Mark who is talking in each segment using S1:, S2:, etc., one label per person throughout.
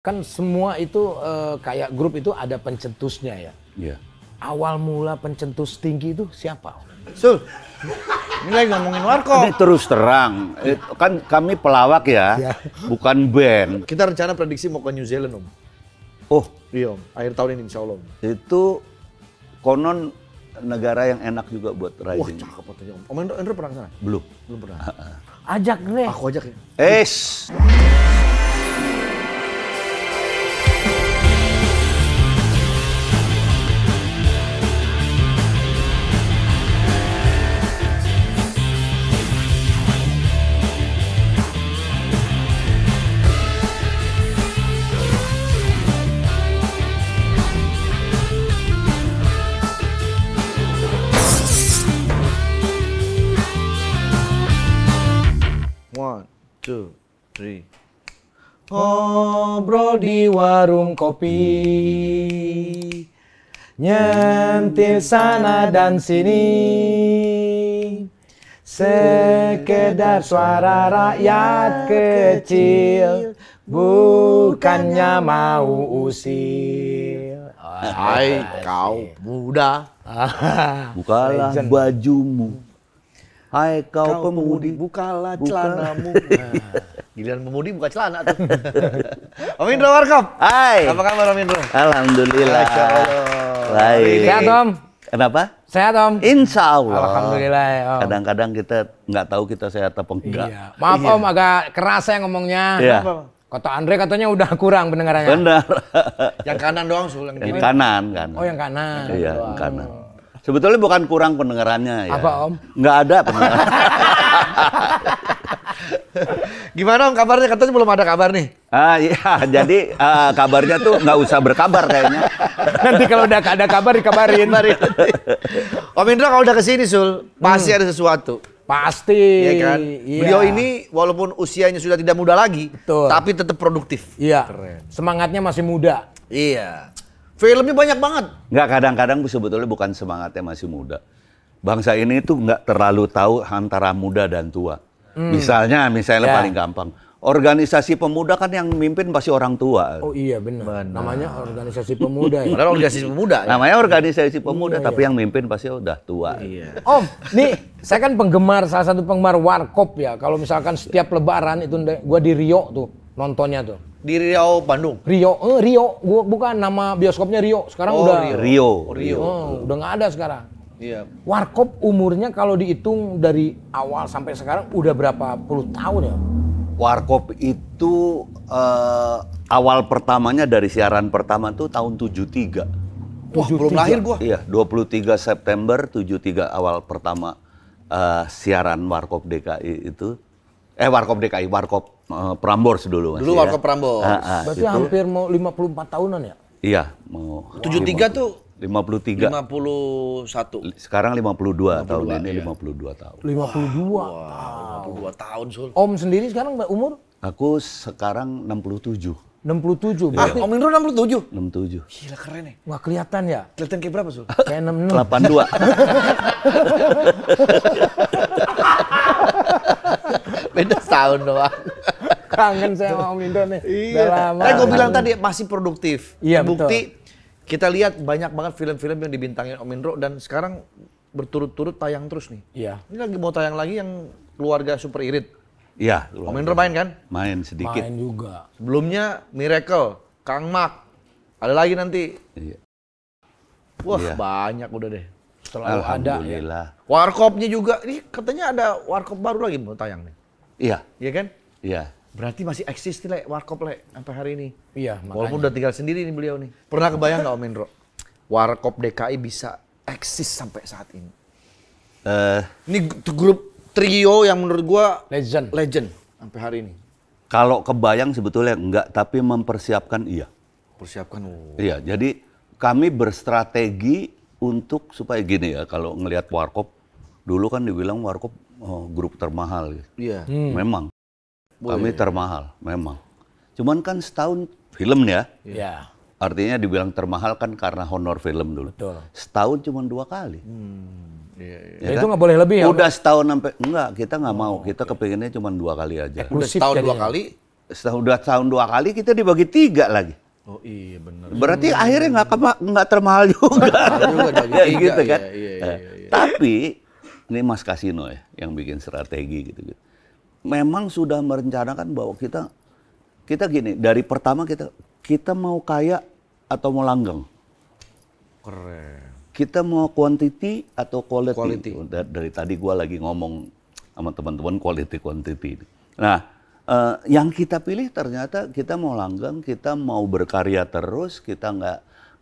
S1: Kan semua itu kayak grup itu ada pencetusnya ya.
S2: Iya.
S1: Awal mula pencetus tinggi itu siapa?
S3: Sul, ini lagi ngomongin warkop.
S2: Ini terus terang, kan kami pelawak ya, bukan band.
S3: Kita rencana prediksi mau ke New Zealand, Om.
S2: Oh,
S3: Iya, Om. Akhir tahun ini insya Allah, Om.
S2: itu konon negara yang enak juga buat
S3: Wah,
S2: rising.
S3: cakep katanya, Om. Om Endro pernah ke sana?
S2: Belum.
S3: Belum pernah.
S1: Ajak deh.
S3: Aku ajak ya.
S2: Es.
S3: One, two, three.
S1: Ngobrol di warung kopi, nyentil sana dan sini, sekedar suara rakyat kecil, bukannya mau usil.
S3: Hai kau muda.
S2: Bukalah
S1: Legend.
S2: bajumu. Hai kau pemudi.
S3: bukalah
S2: Buka.
S3: celanamu. Giliran pemudi buka celana tuh. Om Indro Warkop.
S2: Hai.
S3: Apa kabar Om Indro?
S2: Alhamdulillah.
S3: Masya Allah.
S2: Baik.
S1: Sehat Om?
S2: Kenapa?
S1: Sehat Om?
S2: Insya Allah.
S1: Alhamdulillah ya, Om.
S2: Kadang-kadang kita nggak tahu kita sehat apa enggak.
S1: Iya. Maaf Om, agak keras ya ngomongnya.
S2: Iya.
S1: Kata Andre katanya udah kurang pendengarannya.
S2: Benar.
S3: Yang kanan doang Sul, yang
S2: Yang
S3: kiri.
S2: kanan kan.
S1: Oh yang kanan.
S2: Iya, yang kanan. Sebetulnya bukan kurang pendengarannya ya.
S1: Apa, Om?
S2: Nggak ada pendengaran.
S3: Gimana Om kabarnya? Katanya belum ada kabar nih.
S2: Iya, jadi kabarnya tuh nggak usah berkabar kayaknya.
S1: Nanti kalau udah ada kabar dikabarin.
S3: Om Indro kalau udah kesini Sul, pasti ada sesuatu.
S1: Pasti.
S3: Iya kan?
S1: Iya.
S3: Beliau ini walaupun usianya sudah tidak muda lagi,
S1: Betul.
S3: tapi tetap produktif.
S1: Iya.
S3: Keren.
S1: Semangatnya masih muda.
S3: Iya. Filmnya banyak banget.
S2: Nggak, kadang-kadang sebetulnya bukan semangatnya masih muda. Bangsa ini tuh nggak terlalu tahu antara muda dan tua. Misalnya
S1: Ya.
S2: paling gampang. Organisasi pemuda kan yang mimpin pasti orang tua.
S1: Oh iya benar. Namanya organisasi pemuda ya.
S3: Padahal organisasi pemuda. Ya?
S2: Namanya organisasi pemuda, tapi yang mimpin pasti udah tua.
S3: Iya.
S1: Om, nih saya kan salah satu penggemar Warkop ya. Kalau misalkan setiap lebaran itu gua di Rio tuh nontonnya tuh.
S3: Di Riau, Bandung.
S1: Rio, gua bukan nama bioskopnya Rio. Sekarang
S3: Oh,
S1: udah
S2: Rio.
S1: udah nggak ada sekarang.
S3: Iya.
S1: Warkop umurnya kalau dihitung dari awal sampai sekarang udah berapa puluh tahun ya?
S2: Warkop itu awal pertamanya dari siaran pertama tuh tahun 73.
S3: Wah, belum lahir gua.
S2: Iya, 23 September 73 awal pertama siaran Warkop DKI itu. Warkop DKI, Warkop Prambors dulu.
S3: Dulu Warkop Prambors.
S1: Berarti hampir mau 54 tahunan ya?
S2: Iya, mau
S3: 73 tuh
S2: 53.
S3: 51.
S2: Sekarang 52 tahun ini
S3: iya.
S2: 52 tahun.
S1: 52.
S3: 52 tahun Sul.
S1: Om sendiri sekarang umur
S2: Aku sekarang 67.
S1: 67.
S3: Ah,
S1: Berarti
S3: Om Indro 67.
S2: 67.
S3: Gila keren nih.
S1: nggak kelihatan ya?
S3: Kelihatan kayak berapa Sul?
S1: Kayak 66.
S2: 82.
S3: Beda setahun doang.
S1: Kangen saya sama Om Indro nih. Udah lama.
S3: Gue bilang tadi masih produktif.
S1: Iya,
S3: Bukti kita lihat banyak banget film-film yang dibintangin Om Indro dan sekarang berturut-turut tayang terus nih.
S1: Iya.
S3: Ini lagi mau tayang lagi yang Keluarga Super Irit.
S2: Iya,
S3: Om Indro main kan?
S2: main sedikit.
S1: Main juga.
S3: Sebelumnya Miracle, Kang Mak. Ada lagi nanti.
S2: Iya.
S3: Wah,
S2: Iya.
S3: banyak udah deh.
S1: Selalu ada ya.
S2: Alhamdulillah.
S3: Warkopnya juga. Ini katanya ada warkop baru lagi mau tayang nih.
S2: Iya,
S3: Iya kan?
S2: iya.
S3: Berarti masih eksis nih, Le, warkop, Le, sampai hari ini.
S1: Iya,
S3: Walaupun
S1: makanya.
S3: udah tinggal sendiri nih beliau nih. Pernah kebayang nggak Om Indro? Warkop DKI bisa eksis sampai saat ini. Ini grup trio yang menurut gua legend sampai hari ini.
S2: Kalau kebayang sebetulnya enggak, tapi mempersiapkan iya.
S3: Persiapkan.
S2: Iya, jadi kami berstrategi untuk supaya gini ya, kalau ngelihat Warkop, dulu kan dibilang Warkop grup termahal. Gitu.
S3: Iya.
S2: Memang, kami termahal, memang. Cuman kan setahun film ya,
S1: Iya.
S2: artinya dibilang termahal kan karena honor film dulu.
S1: Betul.
S2: Setahun cuma 2 kali.
S3: Iya.
S2: Ya
S1: Itu
S2: kan?
S1: nggak boleh lebih ya?
S2: Udah setahun sampai, enggak, kita nggak mau. Kita kepinginnya cuma 2 kali aja.
S3: Udah
S1: Eksklusif
S3: setahun 2
S1: jadinya.
S3: kali,
S2: udah tahun 2 kali kita dibagi 3 lagi.
S3: Oh iya benar.
S2: Berarti akhirnya nggak termahal juga. Ya, gitu kan.
S3: Iya.
S2: Tapi ini Mas Kasino ya yang bikin strategi gitu. Memang sudah merencanakan bahwa kita gini, dari pertama kita mau kaya atau mau langgeng.
S3: Keren.
S2: Kita mau quantity atau quality. Dari tadi gua lagi ngomong sama teman-teman quantity. Nah, yang kita pilih ternyata kita mau langgeng, kita mau berkarya terus, kita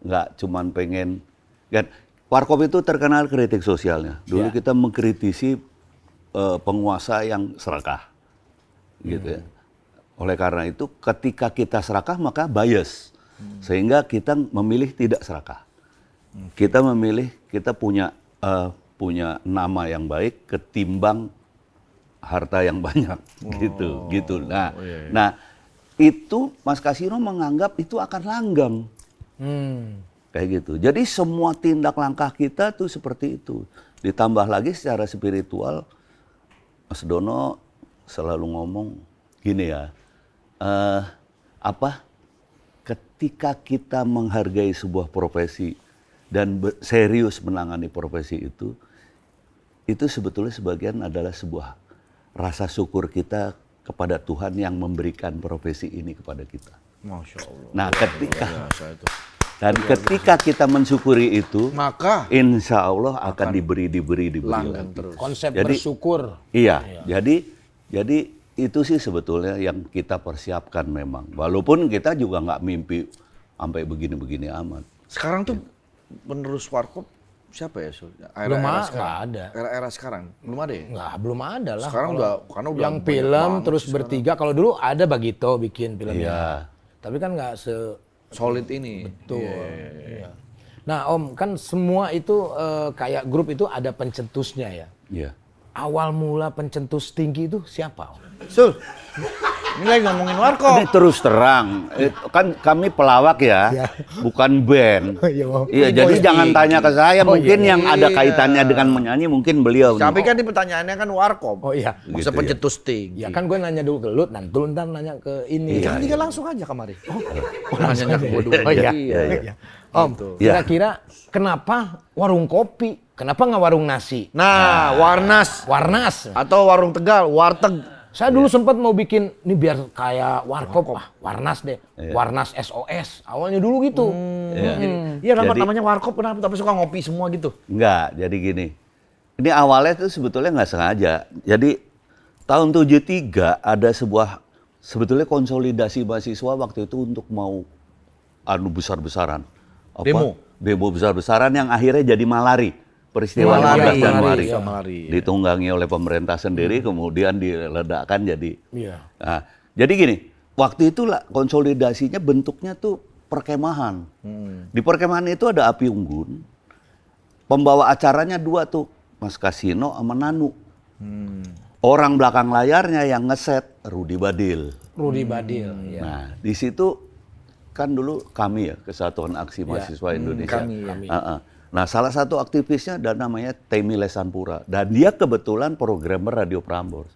S2: nggak cuman pengen kan. Warkop itu terkenal kritik sosialnya. Dulu kita mengkritisi penguasa yang serakah, gitu ya. Oleh karena itu, ketika kita serakah maka bias, sehingga kita memilih tidak serakah. Kita memilih kita punya nama yang baik ketimbang harta yang banyak, gitu. Nah, nah itu Mas Kasino menganggap itu akan langgeng, kayak gitu. Jadi semua tindak langkah kita tuh seperti itu. Ditambah lagi secara spiritual, Mas Dono selalu ngomong gini ya, ketika kita menghargai sebuah profesi dan serius menangani profesi itu sebetulnya sebagian adalah sebuah rasa syukur kita kepada Tuhan yang memberikan profesi ini kepada kita.
S3: Masya Allah.
S2: Nah, ketika kita mensyukuri itu,
S3: maka
S2: insya Allah akan diberi
S3: langgeng terus.
S1: Konsep bersyukur.
S2: Iya. Jadi itu sih sebetulnya yang kita persiapkan memang. Walaupun kita juga nggak mimpi sampai begini-begini amat.
S3: Sekarang tuh penerus Warkop siapa ya?
S1: Belum ada.
S3: Era-era sekarang belum ada ya?
S1: Nggak, belum ada lah.
S3: Sekarang karena udah
S1: yang film terus
S3: sekarang.
S1: bertiga. Kalau dulu ada Bagito bikin filmnya.
S2: Iya.
S1: Tapi kan nggak
S3: solid ini.
S1: Betul. Iya. Nah Om, kan semua itu kayak grup itu ada pencetusnya ya.
S2: Iya.
S1: Awal mula pencetus tinggi itu siapa Om?
S3: Sul, ini lagi ngomongin Warkop.
S2: Ini terus terang, kan kami pelawak ya, bukan band. Iya, jadi jangan tanya ke saya. Mungkin yang ada kaitannya dengan menyanyi mungkin beliau.
S3: Tapi kan ini pertanyaannya kan Warkop.
S1: Oh iya.
S3: Masa
S2: Gitu
S3: pencetus tinggi.
S1: Ya kan gue nanya dulu ke Lut, nanti ntar nanya ke ini.
S3: Jangan tinggal langsung aja kemari. Nanya ke gue dulu.
S1: Oh iya. Om, kira-kira kenapa warung kopi? Kenapa nggak warung nasi?
S3: Nah, Warnas. Atau warung Tegal, Warteg.
S1: Saya dulu sempat mau bikin, ini biar kayak Warkop, Warnas deh. Warnas SOS. Awalnya dulu gitu.
S3: Iya, namanya Warkop kenapa? Tapi suka ngopi semua gitu.
S2: Enggak, jadi gini. Ini awalnya tuh sebetulnya nggak sengaja. Jadi tahun 73 ada sebetulnya konsolidasi mahasiswa waktu itu untuk mau besar-besaran. Demo besar-besaran yang akhirnya jadi Malari. Peristiwa 15 Januari ditunggangi oleh pemerintah sendiri, kemudian diledakkan jadi. Nah, jadi gini, waktu itu konsolidasinya bentuknya tuh perkemahan. Di perkemahan itu ada api unggun. Pembawa acaranya 2 tuh, Mas Kasino sama Nanu. Orang belakang layarnya yang ngeset Rudi Badil.
S1: Ya.
S2: Nah, di situ kan dulu kami ya, Kesatuan Aksi Mahasiswa Indonesia. Nah, salah satu aktivisnya ada namanya Temi Lesanpura. Dan dia kebetulan programmer Radio Prambors.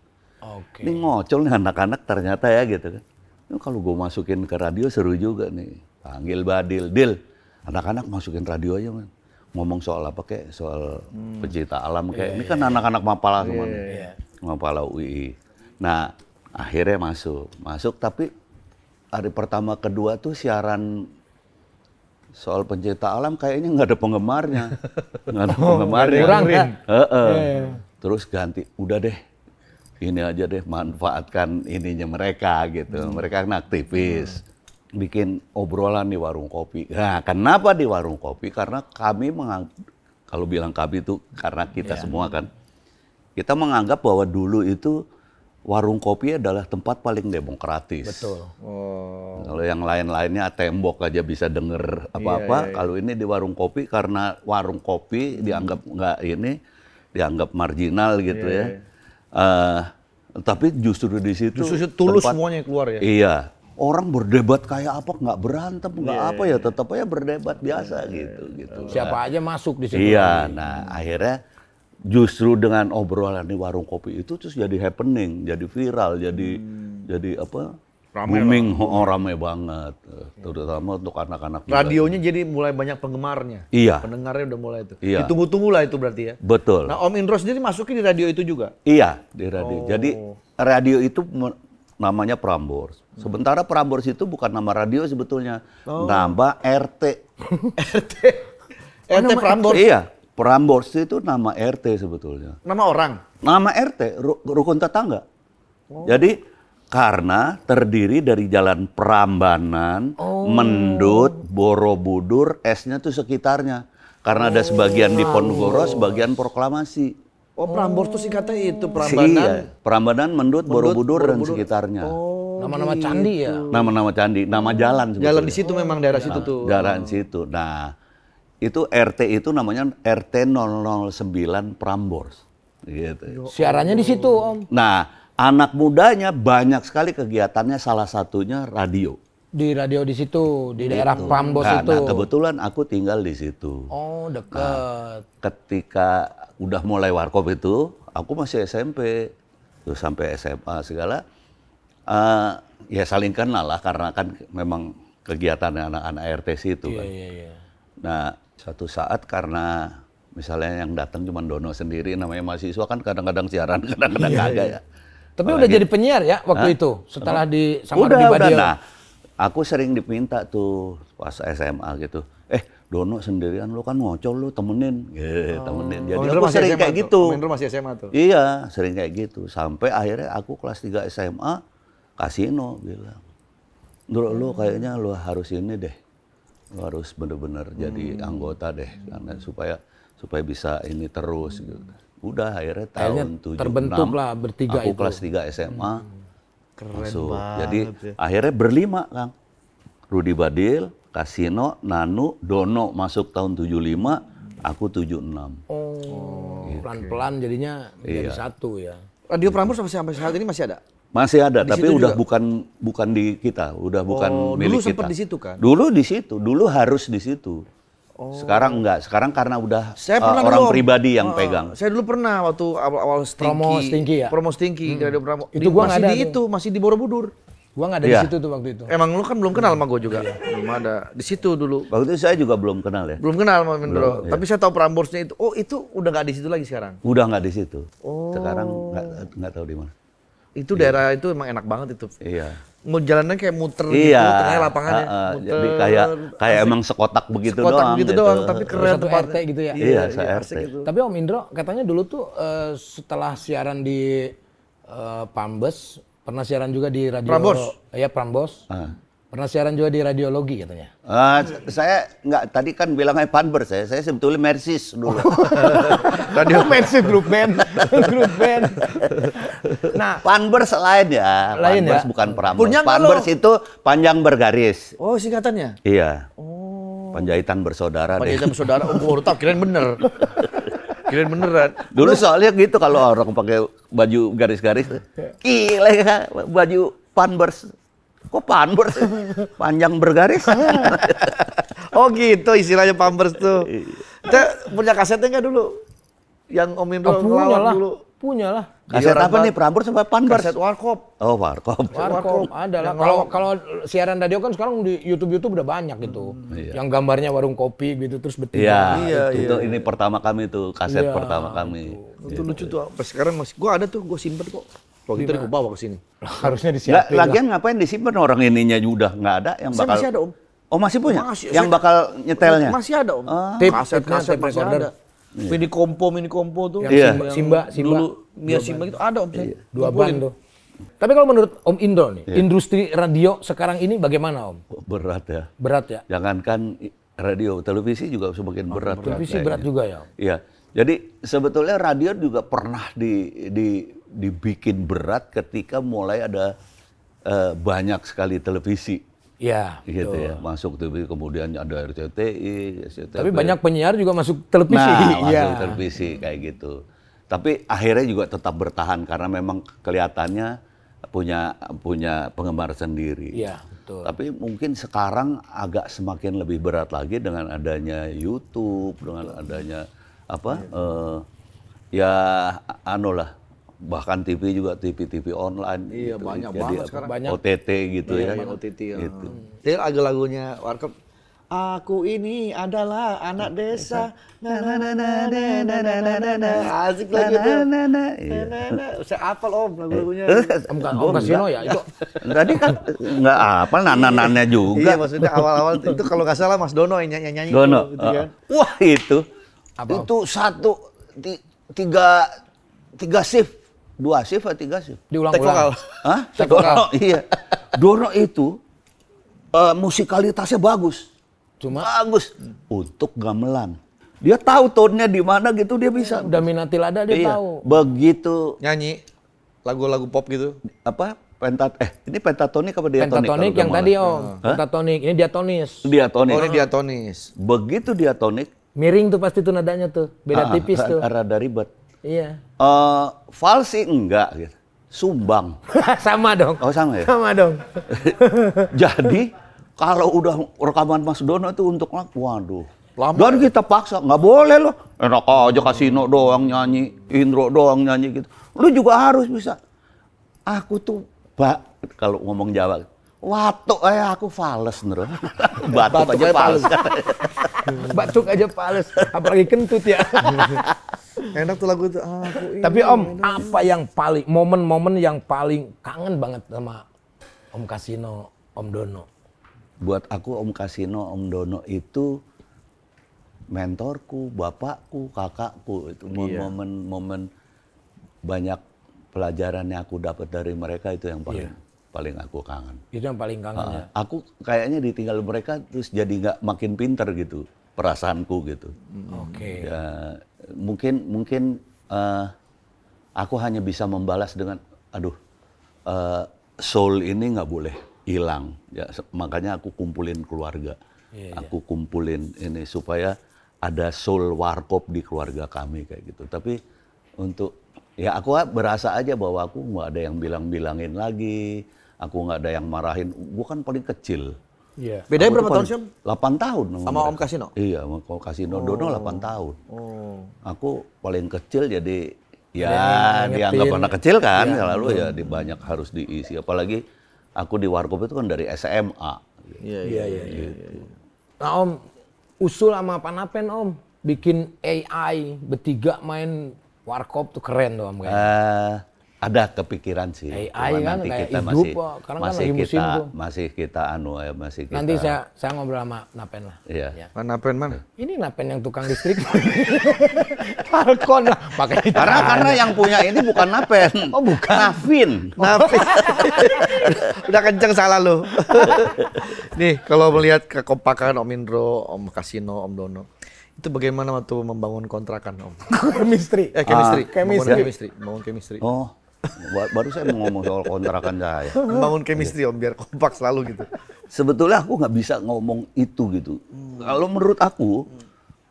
S2: Ini ngocol nih anak-anak ternyata ya gitu kan. Ini kalau gue masukin ke radio seru juga nih. Panggil Badil. Dil, anak-anak masukin radio aja man. Ngomong soal apa kayak, soal pencipta alam kayak. Ini kan anak-anak Mapala semua nih. Mapala UI. Nah, akhirnya masuk tapi hari pertama kedua tuh siaran soal pencipta alam kayaknya nggak ada penggemarnya.
S1: Kurang ya?
S2: Terus ganti, udah deh, ini aja deh, manfaatkan ininya mereka gitu. Mereka kan aktivis, bikin obrolan di warung kopi. Nah, kenapa di warung kopi? Karena kami kalau bilang kami itu karena kita semua kan, kita menganggap bahwa dulu itu warung kopi adalah tempat paling demokratis.
S1: Betul.
S2: Kalau yang lain-lainnya tembok aja bisa denger apa-apa. Kalau ini di warung kopi karena warung kopi dianggap dianggap marginal gitu ya. Tapi justru di situ
S3: tulus semuanya keluar ya.
S2: Iya. Orang berdebat kayak apa, nggak berantem, nggak apa ya, tetap aja berdebat biasa gitu.
S1: Siapa aja masuk di situ.
S2: Iya. Nah, akhirnya justru dengan obrolan di warung kopi itu terus jadi happening, jadi viral, jadi apa? booming, rame banget, terutama untuk anak-anak.
S3: Radionya jadi mulai banyak penggemarnya.
S2: Iya.
S3: Pendengarnya udah mulai itu.
S2: Iya.
S3: Ditunggu-tunggu lah itu berarti ya.
S2: Betul.
S3: Nah, Om Indro sendiri masukin di radio itu juga?
S2: Iya, di radio. Jadi radio itu namanya Prambors. Sementara Prambors itu bukan nama radio sebetulnya, nama RT.
S3: RT Prambors?
S2: Iya, Prambors itu nama RT sebetulnya.
S3: Nama orang?
S2: Nama RT, rukun tetangga. Jadi karena terdiri dari jalan Prambanan, Mendut, Borobudur, S-nya tuh sekitarnya. Karena ada sebagian di Ponorogo, sebagian Proklamasi.
S3: Oh, Prambors tuh singkatnya itu, Prambanan.
S2: Iya, Prambanan, Mendut, Borobudur, dan sekitarnya.
S1: Nama-nama candi ya?
S2: Nama-nama candi, nama jalan sebetulnya.
S3: Jalan di situ memang daerah situ tuh.
S2: Jalan situ. Nah, itu RT itu namanya RT 009 Prambors. Gitu.
S1: Siarannya di situ, Om.
S2: Nah, anak mudanya banyak sekali kegiatannya, salah satunya radio.
S1: Di radio di situ, di daerah Prambors itu.
S2: Nah, kebetulan aku tinggal di situ.
S1: Oh, dekat.
S2: Nah, ketika udah mulai warkop itu, aku masih SMP, terus sampai SMA segala, ya saling kenal lah karena kan memang kegiatan anak-anak RT situ kan.
S1: Iya.
S2: Nah, suatu saat karena misalnya yang datang cuma Dono sendiri, namanya mahasiswa kan kadang-kadang siaran, kadang-kadang kagak ya.
S1: Tapi udah jadi penyiar ya waktu itu, setelah disamar di
S2: Udah.
S1: radio.
S2: Nah, aku sering diminta tuh pas SMA gitu. Dono sendirian lu kan ngocol lu temenin. Temenin. Jadi aku sering kayak gitu.
S3: Masih SMA tuh?
S2: Iya, sering kayak gitu. Sampai akhirnya aku kelas 3 SMA, Kasino bilang, lu kayaknya lu harus ini deh. Lu harus bener-bener jadi anggota deh. Karena supaya bisa ini terus gitu. Udah akhirnya tahun 76
S1: terbentuk lah bertiga
S2: aku
S1: itu.
S2: kelas 3 SMA.
S3: Keren
S2: masuk.
S3: banget.
S2: Jadi
S3: Ya.
S2: akhirnya berlima, Kang. Rudi Badil, Kasino, Nanu, Dono masuk tahun 75, aku 76.
S1: Pelan-pelan jadinya jadi satu ya.
S3: Radio Prambors sampai saat ini masih ada?
S2: Masih ada, tapi
S3: situ
S2: udah
S3: juga?
S2: bukan di kita, udah bukan
S3: dulu
S2: milik kita.
S3: sempat di situ kan?
S2: Dulu di situ, dulu harus di situ. Sekarang enggak, sekarang karena udah orang
S3: dulu,
S2: pribadi yang pegang.
S3: Saya dulu pernah waktu awal-awal
S1: Promo Stinky ya?
S3: Promo Stinky di Radio Prambors.
S1: Itu gua nggak ada tuh.
S3: masih di Borobudur.
S1: Gua nggak ada
S2: Iya.
S1: di situ tuh waktu itu.
S3: Emang lu kan belum kenal sama gue juga. Belum ada. Di situ dulu.
S2: Waktu itu saya juga belum kenal ya.
S3: Belum kenal sama Mindro. Tapi saya tahu Pramborsnya itu. Oh, itu udah nggak di situ lagi sekarang.
S2: Udah nggak di situ. Sekarang nggak tahu di mana.
S3: Itu daerah itu emang enak banget itu.
S2: Iya.
S3: Mau jalannya kayak muter
S2: Iya.
S3: gitu, tengahnya lapangannya. Muter,
S2: Jadi kayak emang sekotak begitu
S3: sekotak
S2: doang.
S3: begitu
S2: gitu.
S3: doang, tapi keren
S1: Satu
S3: tempatnya.
S1: RT gitu ya?
S2: Iya,
S3: asik
S2: se-RT.
S3: gitu.
S1: Tapi Om Indro katanya dulu tuh setelah siaran di Prambors, pernah siaran juga di radio.
S3: Prambors?
S1: Iya, Prambors. Pernah siaran juga di radiologi katanya.
S2: Saya nggak, tadi kan bilangnya Panbers saya sebetulnya Mersis dulu.
S1: Radio Mercy Group Band. Grup band. Nah,
S2: Panbers lain ya.
S1: Lain
S2: Panbers
S1: ya?
S2: bukan Prambors.
S3: Punya nggak
S2: Panbers
S3: lo?
S2: itu panjang bergaris.
S3: Oh, singkatannya?
S2: Iya. Panjaitan bersaudara deh.
S3: Panjaitan saudara. Oh, baru tahu, kirain bener. Kirain beneran.
S2: Dulu soalnya gitu kalau orang pakai baju garis-garis. Gila ya, baju Panbers. Kok Panbers? Panjang bergaris.
S3: Oh gitu istilahnya Pampers tuh. Kita punya kasetnya nggak dulu? Yang Om Indro ngelawak dulu.
S1: Punya lah.
S2: Kaset apa nih, Prambors sama Panbers?
S3: Kaset Warkop.
S2: Oh, Warkop.
S1: Warkop ada lah. Kalau siaran radio kan sekarang di YouTube ada banyak gitu. Yang gambarnya warung kopi gitu terus bertiga.
S2: Iya, itu ini pertama kami tuh, kaset pertama kami.
S3: Itu lucu tuh. Sampai sekarang masih. Gua ada tuh, gua simpen kok. Waktu itu gua bawa ke sini.
S1: Harusnya disiapin.
S2: Lagian ngapain disimpan, orang ininya udah nggak ada yang
S3: Saya
S2: bakal.
S3: masih ada, Om.
S2: Oh, masih punya?
S3: Masih,
S2: Yang
S3: saya-
S2: bakal nyetelnya?
S3: Masih ada, Om. Kaset
S1: tape
S3: masih
S1: recorder.
S3: ada. Mini kompo tuh.
S2: Iya.
S1: Simba.
S3: Dulu Mia Simba gitu ada, Om. Saya.
S1: Dua ban tuh. Tapi kalau menurut Om Indro nih, industri radio sekarang ini bagaimana Om?
S2: Berat ya.
S1: Berat ya?
S2: Jangankan radio, televisi juga semakin berat.
S1: Televisi berat juga ya Om?
S2: Iya. Jadi sebetulnya radio juga pernah dibikin berat ketika mulai ada banyak sekali televisi.
S1: Iya.
S2: Gitu ya. Masuk TV, kemudian ada RCTI, SCTV.
S1: Tapi banyak penyiar juga masuk televisi.
S2: Nah,
S1: Iya.
S2: masuk televisi kayak gitu. Tapi akhirnya juga tetap bertahan karena memang kelihatannya punya penggemar sendiri.
S1: Iya, betul.
S2: Tapi mungkin sekarang agak semakin lebih berat lagi dengan adanya YouTube, dengan adanya bahkan TV juga TV online.
S3: Iya,
S2: gitu.
S3: banyak
S2: Jadi
S3: banget sekarang.
S1: Banyak.
S2: OTT gitu ya.
S3: OTT ya.
S2: Gitu.
S3: Dia lagu-lagunya Warkop. Aku ini adalah anak desa. Asik lagu itu. Saya hafal Om lagu-lagunya.
S1: Om Kasino ya itu.
S2: Tadi kan nggak apa nana-nana juga.
S3: Iya, maksudnya awal-awal itu kalau nggak salah Mas Dono yang nyanyi
S2: Dono.
S3: gitu kan.
S2: Wah itu.
S1: Apa?
S2: Itu tiga shift. 2 shift atau 3 shift?
S3: Take
S1: Diulang-ulang.
S3: vokal.
S2: Hah?
S1: Take vokal.
S2: Dono, iya. Dono itu musikalitasnya bagus.
S1: Cuma
S2: Bagus untuk gamelan. Dia tahu tone-nya di mana gitu dia bisa.
S1: udah minati lada dia
S2: Iya.
S1: tahu.
S2: Begitu
S3: Nyanyi lagu-lagu pop gitu.
S2: apa? Ini pentatonik apa diatonik?
S1: Pentatonik
S2: kalau
S1: yang
S2: gamelan?
S1: tadi Om. Pentatonik, ini diatonis.
S2: Diatonik.
S3: Oh, ini diatonis.
S2: Begitu diatonik,
S1: Miring tuh pasti tuh nadanya tuh. Beda tipis tuh.
S2: rada ribet.
S1: Iya.
S2: Fals sih enggak gitu. Sumbang.
S1: Sama dong.
S2: Oh sama ya?
S1: Sama dong.
S2: Jadi kalau udah rekaman Mas Dono itu untuk waduh.
S3: Lama
S2: Dan kita paksa, nggak boleh loh. Enak aja Kasino doang nyanyi, Indro doang nyanyi gitu. Lu juga harus bisa. Aku tuh, kalau ngomong Jawa, watuk aku fales nero. Batuk aja fales.
S1: Batuk aja pales. Apalagi kentut ya.
S3: Enak tuh lagu itu. Aku ini.
S1: Tapi Om, apa yang paling, momen-momen yang paling kangen banget sama Om Kasino, Om Dono?
S2: Buat aku Om Kasino, Om Dono itu mentorku, bapakku, kakakku. Itu momen-momen banyak pelajaran yang aku dapat dari mereka itu yang paling aku kangen.
S1: Itu yang paling kangen ya.
S2: Aku kayaknya ditinggal mereka terus jadi nggak makin pinter gitu perasaanku gitu.
S1: Oke.
S2: Ya, mungkin aku hanya bisa membalas dengan soul ini nggak boleh hilang. Ya, makanya aku kumpulin keluarga. Aku kumpulin ini supaya ada soul warkop di keluarga kami kayak gitu. Tapi untuk ya aku berasa aja bahwa aku nggak ada yang bilang-bilangin lagi. Aku nggak ada yang marahin. Gue kan paling kecil.
S1: Iya.
S3: Bedanya
S2: Aku
S3: berapa
S2: tuh
S3: tahun sih?
S2: 8 tahun.
S3: Sama Om Kasino?
S2: Iya, sama Om Kasino. Dono 8 tahun.
S3: Oh.
S2: Aku paling kecil jadi ya
S1: yang
S2: dianggap
S1: ngingetin.
S2: anak kecil kan. Selalu ya banyak harus diisi. Apalagi aku di warkop itu kan dari SMA.
S3: Iya.
S1: Nah Om, usul sama Pak Napen Om, bikin AI bertiga main warkop tuh keren tuh Om kayaknya.
S2: Ada kepikiran sih.
S1: AI
S2: Cuma
S1: kan
S2: nanti
S1: kayak
S2: kita
S1: hidup, Pak. Karena kan lagi musim tuh.
S2: masih kita masih kita.
S1: Nanti saya ngobrol sama Napen lah.
S2: Iya.
S1: Ya.
S3: Mana pen mana?
S1: Ini Napen yang tukang listrik. Falcon lah pakai.
S2: Karena yang punya ini bukan Napen.
S1: Oh bukan.
S2: Navin.
S3: Napi. Udah kenceng salah lu. Nih, kalau melihat kekompakan Om Indro, Om Kasino, Om Dono, itu bagaimana waktu membangun kontrakan Om?
S1: Chemistry.
S3: Chemistry.
S1: Chemistry.
S3: Membangun chemistry.
S2: Oh, baru saya mau ngomong soal kontrakan saya.
S3: Membangun chemistry Om biar kompak selalu gitu.
S2: Sebetulnya aku nggak bisa ngomong itu gitu. Kalau menurut aku,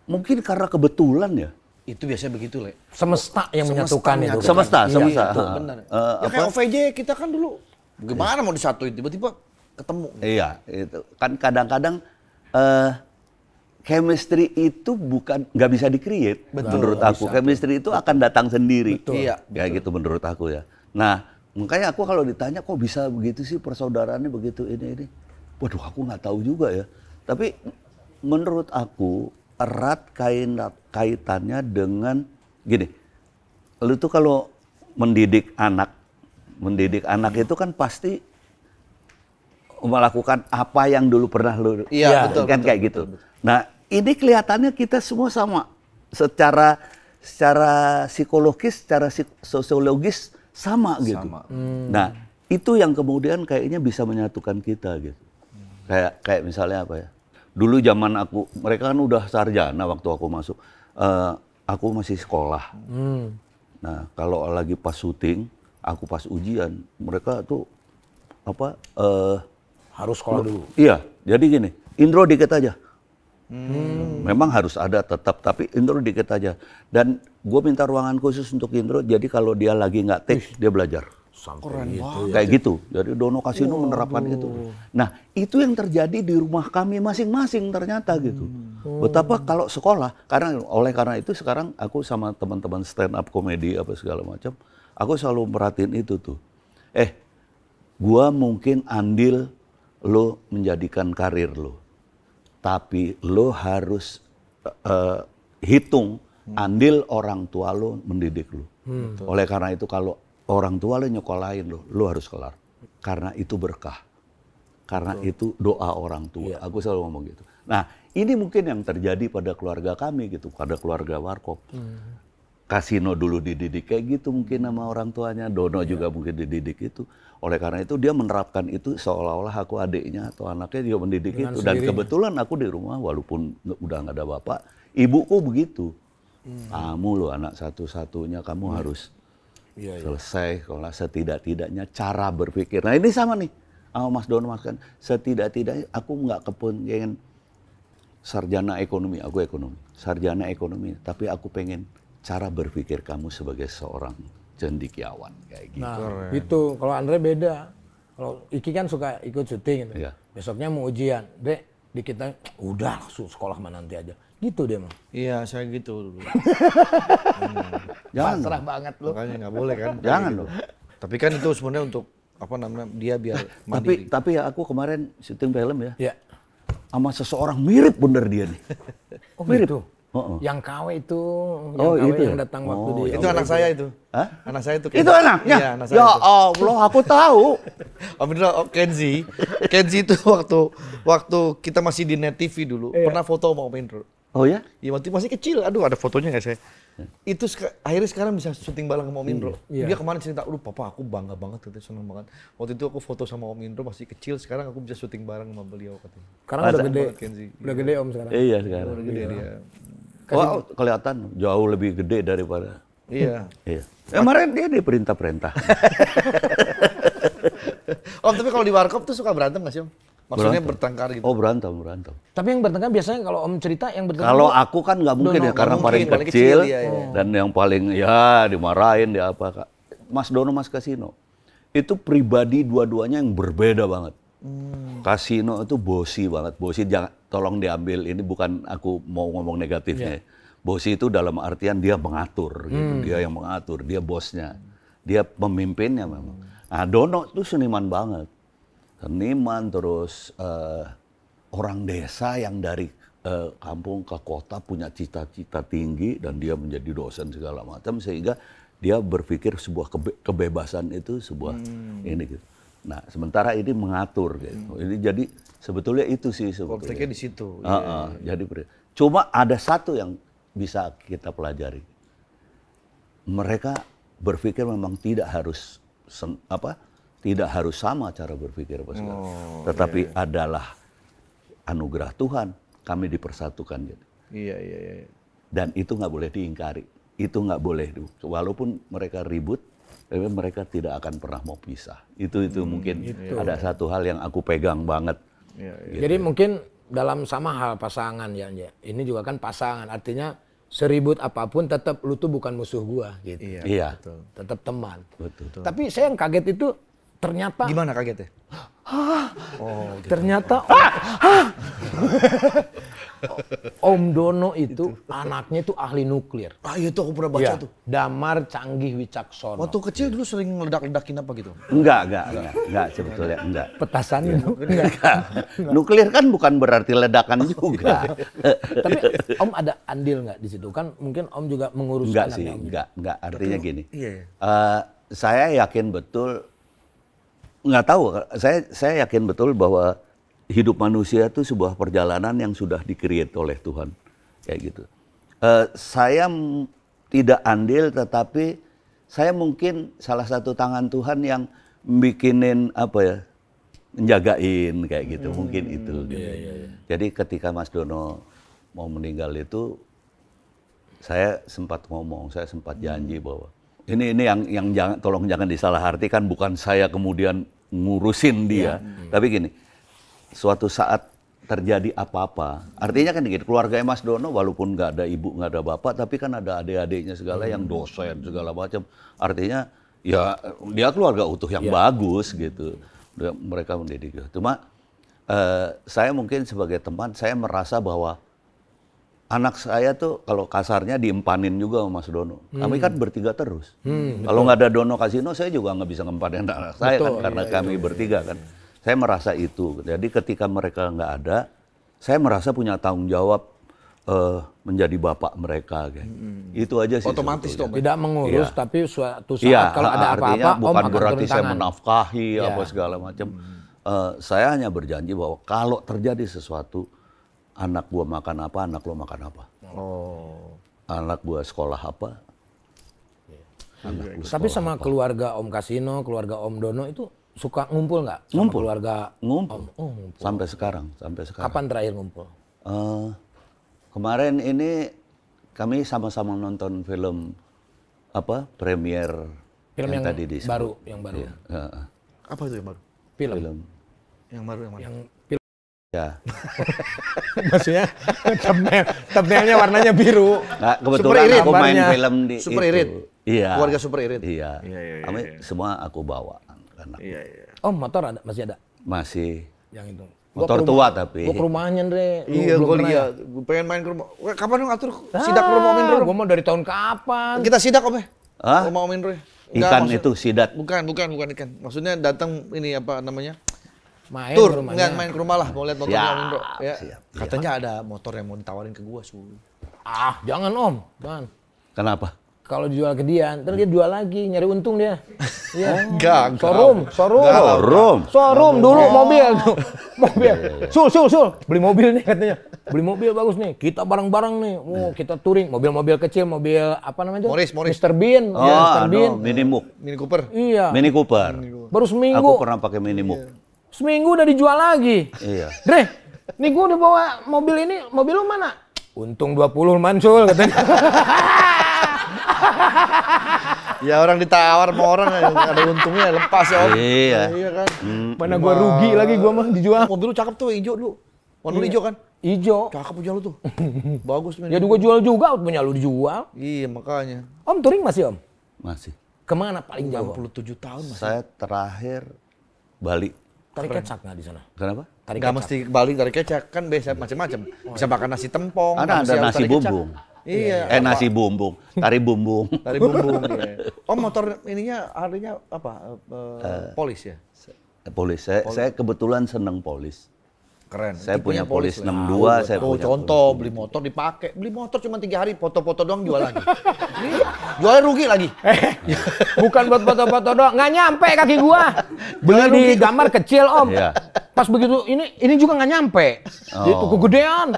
S2: mungkin karena kebetulan ya.
S3: Itu biasanya begitu, Le.
S1: Semesta yang menyatukan itu.
S2: Semesta.
S3: Itu benar. Ya kayak
S2: Apa?
S3: OVJ kita kan dulu gimana mau disatuin tiba-tiba ketemu.
S2: Iya, itu kan kadang-kadang chemistry itu nggak bisa di-create menurut aku. Chemistry itu akan datang sendiri.
S3: Betul. Iya,
S2: Kayak gitu menurut aku ya. Nah, makanya aku kalau ditanya kok bisa begitu sih persaudaraannya begitu ini. Waduh, aku nggak tahu juga ya. Tapi menurut aku erat kaitannya dengan gini. Lu tuh kalau mendidik anak itu kan pasti melakukan apa yang dulu pernah lu
S3: Betul,
S2: kan kayak gitu. Nah, ini kelihatannya kita semua sama secara psikologis, secara sosiologis sama gitu. Nah, itu yang kemudian kayaknya bisa menyatukan kita gitu. Kayak misalnya apa ya? Dulu zaman mereka kan udah sarjana waktu aku masuk. Aku masih sekolah. Nah, kalau lagi pas syuting, aku pas ujian, mereka tuh
S1: Harus sekolah dulu.
S2: Iya, jadi gini, intro dikit aja. Memang harus ada tetap, tapi intro dikit aja. Dan gue minta ruangan khusus untuk intro, jadi kalau dia lagi nggak take, dia belajar.
S1: Sampai gitu.
S2: Kayak gitu. Jadi Dono Kasino menerapkan gitu. Nah, itu yang terjadi di rumah kami masing-masing ternyata gitu. Betapa kalau sekolah, karena itu sekarang aku sama teman-teman stand up komedi apa segala macam, Aku selalu merhatiin itu tuh. Gua mungkin andil lo menjadikan karir lo. Tapi lo harus hitung andil orang tua lo mendidik lo. Oleh karena itu kalau orang tua lo nyekolahin lo harus kelar. Karena itu berkah. Karena itu doa orang tua. Aku selalu ngomong gitu. Nah, ini mungkin yang terjadi pada keluarga kami gitu, pada keluarga Warkop. Kasino dulu dididik kayak gitu mungkin sama orang tuanya, Dono juga mungkin dididik itu. Oleh karena itu dia menerapkan itu seolah-olah aku adiknya atau anaknya dia mendidik dengan itu. Dan kebetulan aku di rumah walaupun udah nggak ada bapak, ibuku begitu. Kamu lo anak satu-satunya, kamu harus selesai kalau setidak-tidaknya cara berpikir. Nah ini sama nih, Mas Dono Mas kan, setidak-tidaknya aku nggak kepengen sarjana ekonomi, aku ekonomi, sarjana ekonomi, tapi aku pengen cara berpikir kamu sebagai seorang cendekiawan kayak gitu.
S1: Nah, itu kalau Andre beda. Kalau Iki kan suka ikut syuting gitu. Besoknya mau ujian, Dek, di kita udah langsung sekolah mana nanti aja. Gitu dia mah.
S3: Iya, saya gitu dulu.
S2: Jangan
S1: pasrah banget lu.
S3: Makanya nggak boleh kan.
S2: Jangan
S3: gitu.
S2: loh.
S3: Tapi kan itu sebenarnya untuk apa namanya dia biar mandiri.
S2: Tapi ya aku kemarin syuting film ya.
S1: Iya.
S2: Sama seseorang mirip bener dia nih.
S1: Oh mirip. Gitu.
S2: Yang
S1: KW itu,
S2: itu
S1: yang
S2: ya?
S1: datang waktu di
S3: Itu anak saya itu.
S2: Hah?
S3: Anak saya itu.
S2: Itu anaknya?
S3: Iya, anak saya
S2: ya
S3: itu.
S2: Allah, aku tahu.
S3: Om Indro, Kenzi. Kenzi itu waktu kita masih di Net TV dulu, pernah foto sama Om Indro.
S2: Oh ya?
S3: Iya, waktu masih kecil. Aduh, ada fotonya nggak saya? Itu akhirnya sekarang bisa syuting bareng sama Om Indro. Dia kemarin cerita, aduh papa aku bangga banget, katanya seneng banget. Waktu itu aku foto sama Om Indro masih kecil, sekarang aku bisa syuting bareng sama beliau katanya.
S1: Sekarang udah gede.
S3: Kenzi.
S1: Udah gede Om sekarang.
S2: Iya sekarang.
S3: Udah gede dia.
S2: Wah, kelihatan jauh lebih gede daripada.
S3: Iya.
S2: Iya. Kemarin dia diperintah-perintah.
S3: Om, tapi kalau di Warkop tuh suka berantem nggak sih Om? Maksudnya bertengkar gitu.
S2: Oh berantem.
S1: Tapi yang bertengkar biasanya kalau Om cerita yang bertengkar.
S2: Kalau aku kan nggak mungkin ya karena paling kecil dan yang paling ya dimarahin dia apa Kak. Mas Dono Mas Kasino. Itu pribadi dua-duanya yang berbeda banget. Kasino itu bosi banget. Bosi jangan tolong diambil ini bukan aku mau ngomong negatifnya. Bosi itu dalam artian dia mengatur gitu. Dia yang mengatur, dia bosnya. Dia pemimpinnya memang. Nah, Dono itu seniman banget. Seniman terus orang desa yang dari kampung ke kota punya cita-cita tinggi dan dia menjadi dosen segala macam sehingga dia berpikir sebuah kebebasan itu sebuah ini gitu. Nah, sementara ini mengatur gitu. Ini jadi sebetulnya itu sih sebetulnya.
S3: Konfliknya di situ.
S2: Jadi cuma ada satu yang bisa kita pelajari. Mereka berpikir memang tidak harus sama cara berpikir tetapi adalah anugerah Tuhan kami dipersatukan gitu.
S3: Iya.
S2: Dan itu nggak boleh diingkari. Itu nggak boleh. Walaupun mereka ribut, tapi mereka tidak akan pernah mau pisah. Itu mungkin ada satu hal yang aku pegang banget.
S1: Gitu. Jadi mungkin dalam sama hal pasangan ya. Ini juga kan pasangan. Artinya seribut apapun tetap lu tuh bukan musuh gua gitu.
S2: Iya.
S1: Tetap teman.
S2: Betul.
S1: Tapi saya yang kaget itu ternyata.
S3: Gimana kagetnya?
S1: Gitu. Ternyata Om Dono itu anaknya itu ahli nuklir.
S3: Iya tuh aku pernah baca tuh.
S1: Damar Canggih Wicaksono.
S3: Waktu kecil dulu sering meledak-ledakin apa gitu?
S2: Enggak sebetulnya enggak.
S1: Petasan itu.
S2: Nuklir kan bukan berarti ledakan juga.
S1: Tapi Om ada andil nggak di situ? Kan mungkin Om juga mengurus
S2: enggak sih, enggak. Artinya gini. Saya yakin betul, nggak tahu. Saya yakin betul bahwa hidup manusia itu sebuah perjalanan yang sudah di-create oleh Tuhan, kayak gitu. Saya tidak andil, tetapi saya mungkin salah satu tangan Tuhan yang bikinin menjagain kayak gitu, mungkin itu. Gitu. Iya. Jadi ketika Mas Dono mau meninggal itu, saya sempat ngomong, saya sempat janji bahwa ini yang tolong jangan disalahartikan, bukan saya kemudian ngurusin dia, tapi gini. Suatu saat terjadi apa-apa, artinya kan gitu, keluarga Mas Dono walaupun nggak ada ibu, nggak ada bapak, tapi kan ada adik-adiknya segala yang dosen segala macam. Artinya ya dia keluarga utuh yang bagus gitu. Mereka mendidik. Cuma saya mungkin sebagai teman, saya merasa bahwa anak saya tuh kalau kasarnya diempanin juga sama Mas Dono. Kami kan bertiga terus. Kalau nggak ada Dono Kasino, saya juga nggak bisa ngempanin anak saya kan, karena kami bertiga kan. Saya merasa itu. Jadi ketika mereka nggak ada, saya merasa punya tanggung jawab menjadi bapak mereka. Itu aja sih.
S3: Otomatis tuh.
S1: Tidak mengurus, tapi suatu saat kalau ada apa-apa, Om
S2: bukan
S1: akan
S2: berarti
S1: turun
S2: saya
S1: tangan.
S2: menafkahi apa segala macam. Saya hanya berjanji bahwa kalau terjadi sesuatu, anak gua makan apa, anak lo makan apa. Anak gua sekolah apa.
S1: Tapi sama keluarga Om Kasino, keluarga Om Dono itu suka ngumpul nggak? Sama
S2: Ngumpul.
S1: keluarga
S2: Ngumpul.
S1: ngumpul.
S2: Sampai sekarang.
S1: Kapan terakhir ngumpul?
S2: Kemarin ini kami sama-sama nonton film premier
S1: Film yang
S2: tadi disebut.
S1: baru, yang baru.
S2: Iya.
S3: Apa itu yang baru?
S1: Film.
S3: Yang baru yang mana?
S1: Yang film.
S2: Ya.
S1: Maksudnya thumbnailnya warnanya biru.
S2: Nah, kebetulan
S3: Super Irit
S2: aku main
S1: gambarnya.
S2: film di
S3: Super
S2: itu.
S3: Irit.
S2: Iya.
S3: Keluarga Super Irit.
S2: Iya.
S3: Iya.
S2: Kami semua aku bawa. Anak.
S3: Iya.
S1: Oh, motor ada, masih ada
S2: Masih.
S1: yang itu.
S2: Motor tua tapi.
S1: Gua ke rumahnya, Andre. Lu
S3: Iya,
S1: belum
S3: gue
S1: pernah ya?
S3: lihat. Gue pengen main ke rumah. Wah, kapan dong atur sidak ke rumah Om Indro?
S1: Gua mau dari tahun kapan?
S3: Kita sidak Om ya?
S2: Hah?
S3: Rumah Om Indro ya?
S2: Ikan itu sidat.
S3: Bukan ikan. Maksudnya datang ini apa namanya?
S1: Main
S3: Tur,
S1: ke rumahnya.
S3: enggak main ke rumah lah, mau lihat motornya
S2: Siap,
S3: Om Indro. Ya.
S2: siap.
S3: Katanya ada motor yang mau ditawarin ke gua, Su.
S1: Ah, jangan Om, jangan.
S2: Kenapa?
S1: Kalau dijual ke dia, ntar dia jual lagi, nyari untung dia. Iya.
S3: Enggak.
S1: Showroom dulu mobil tuh. Mobil. Sul. Beli mobil nih katanya. Beli mobil bagus nih. Kita bareng-bareng nih. Kita touring. Mobil-mobil kecil, mobil apa namanya?
S3: Morris.
S1: Mr. Bean.
S2: Oh,
S1: Mr. Bean.
S2: Mini Mook.
S3: Mini Cooper.
S1: Iya.
S2: Mini Cooper.
S1: Baru
S2: Aku
S1: seminggu.
S2: pernah pakai Mini Mook.
S1: Seminggu udah dijual lagi.
S2: Iya.
S1: Dre, nih gua udah bawa mobil ini. Mobil lu mana? Untung 20 Mansul katanya.
S3: Ya orang ditawar sama orang ada untungnya lepas ya Om.
S2: Iya.
S3: Iya kan.
S1: Mana gua rugi lagi gua mah dijual.
S3: Mobil lu cakep tuh hijau dulu. Warna hijau kan?
S1: Ijo.
S3: Cakep punya lu tuh. Bagus men.
S1: Ya gua jual juga, punya lu dijual.
S3: Iya makanya.
S1: Om touring masih Om?
S2: Masih.
S1: Kemana paling jauh?
S3: 67 tahun masih.
S2: Saya terakhir Bali.
S1: Tarik kecak nggak di sana?
S2: Kenapa?
S1: Tarik
S3: Gak
S1: kecak.
S3: mesti balik dari kecak kan biasa macam-macam. Bisa makan nasi tempong.
S2: Ada
S3: bisa
S2: nasi
S3: tarik kecak.
S2: bumbung.
S3: Iya.
S2: Nasi bumbung. Tari bumbung.
S3: Dari bumbung. Iya. Oh motor ininya harinya apa? Polis ya?
S2: Polis. Saya kebetulan seneng polis.
S3: Keren.
S2: Saya punya
S3: Tipenya
S2: polis
S3: lah.
S2: 62, saya
S3: Tuh,
S2: punya
S3: contoh beli motor dipakai. Beli motor cuma 3 hari, foto-foto doang jual lagi. Jualnya rugi lagi.
S1: Bukan buat foto-foto doang, nggak nyampe kaki gua. Beli di gambar kecil Om.
S2: Iya.
S1: Pas begitu ini juga nggak nyampe. Itu kegedean.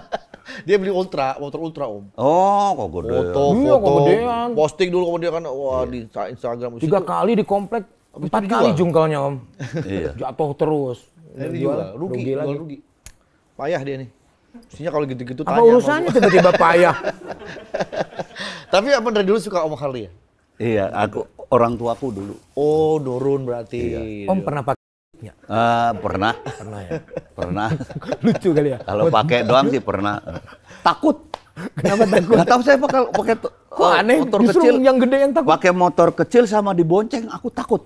S3: Dia beli ultra, motor ultra Om.
S2: Oh, kok gede.
S3: Foto,
S1: Iya, kemudian.
S3: posting dulu kemudian kan, wah di Instagram.
S1: 3 kali di komplek, 4
S3: itu
S1: kali
S3: dijual?
S1: jungkelnya Om.
S2: Iya.
S1: Jatuh terus.
S3: Dijual, rugi
S1: lagi.
S3: rugi. Payah dia nih. Mestinya kalau gitu-gitu
S1: Apa
S3: tanya.
S1: urusannya tiba-tiba payah?
S3: Tapi apa dari dulu suka Om Harley ya?
S2: Iya, orang tuaku dulu.
S3: Oh, Dorun berarti.
S1: Om pernah pakai?
S2: Pernah.
S1: Pernah ya.
S2: Pernah.
S1: Lucu kali ya.
S2: Kalau pakai doang sih pernah. Takut.
S1: Kenapa takut?
S2: Nggak tahu saya pakai
S1: Kok aneh?
S2: motor
S1: Justru
S2: kecil.
S1: yang gede yang takut.
S2: Pakai motor kecil sama dibonceng, aku takut.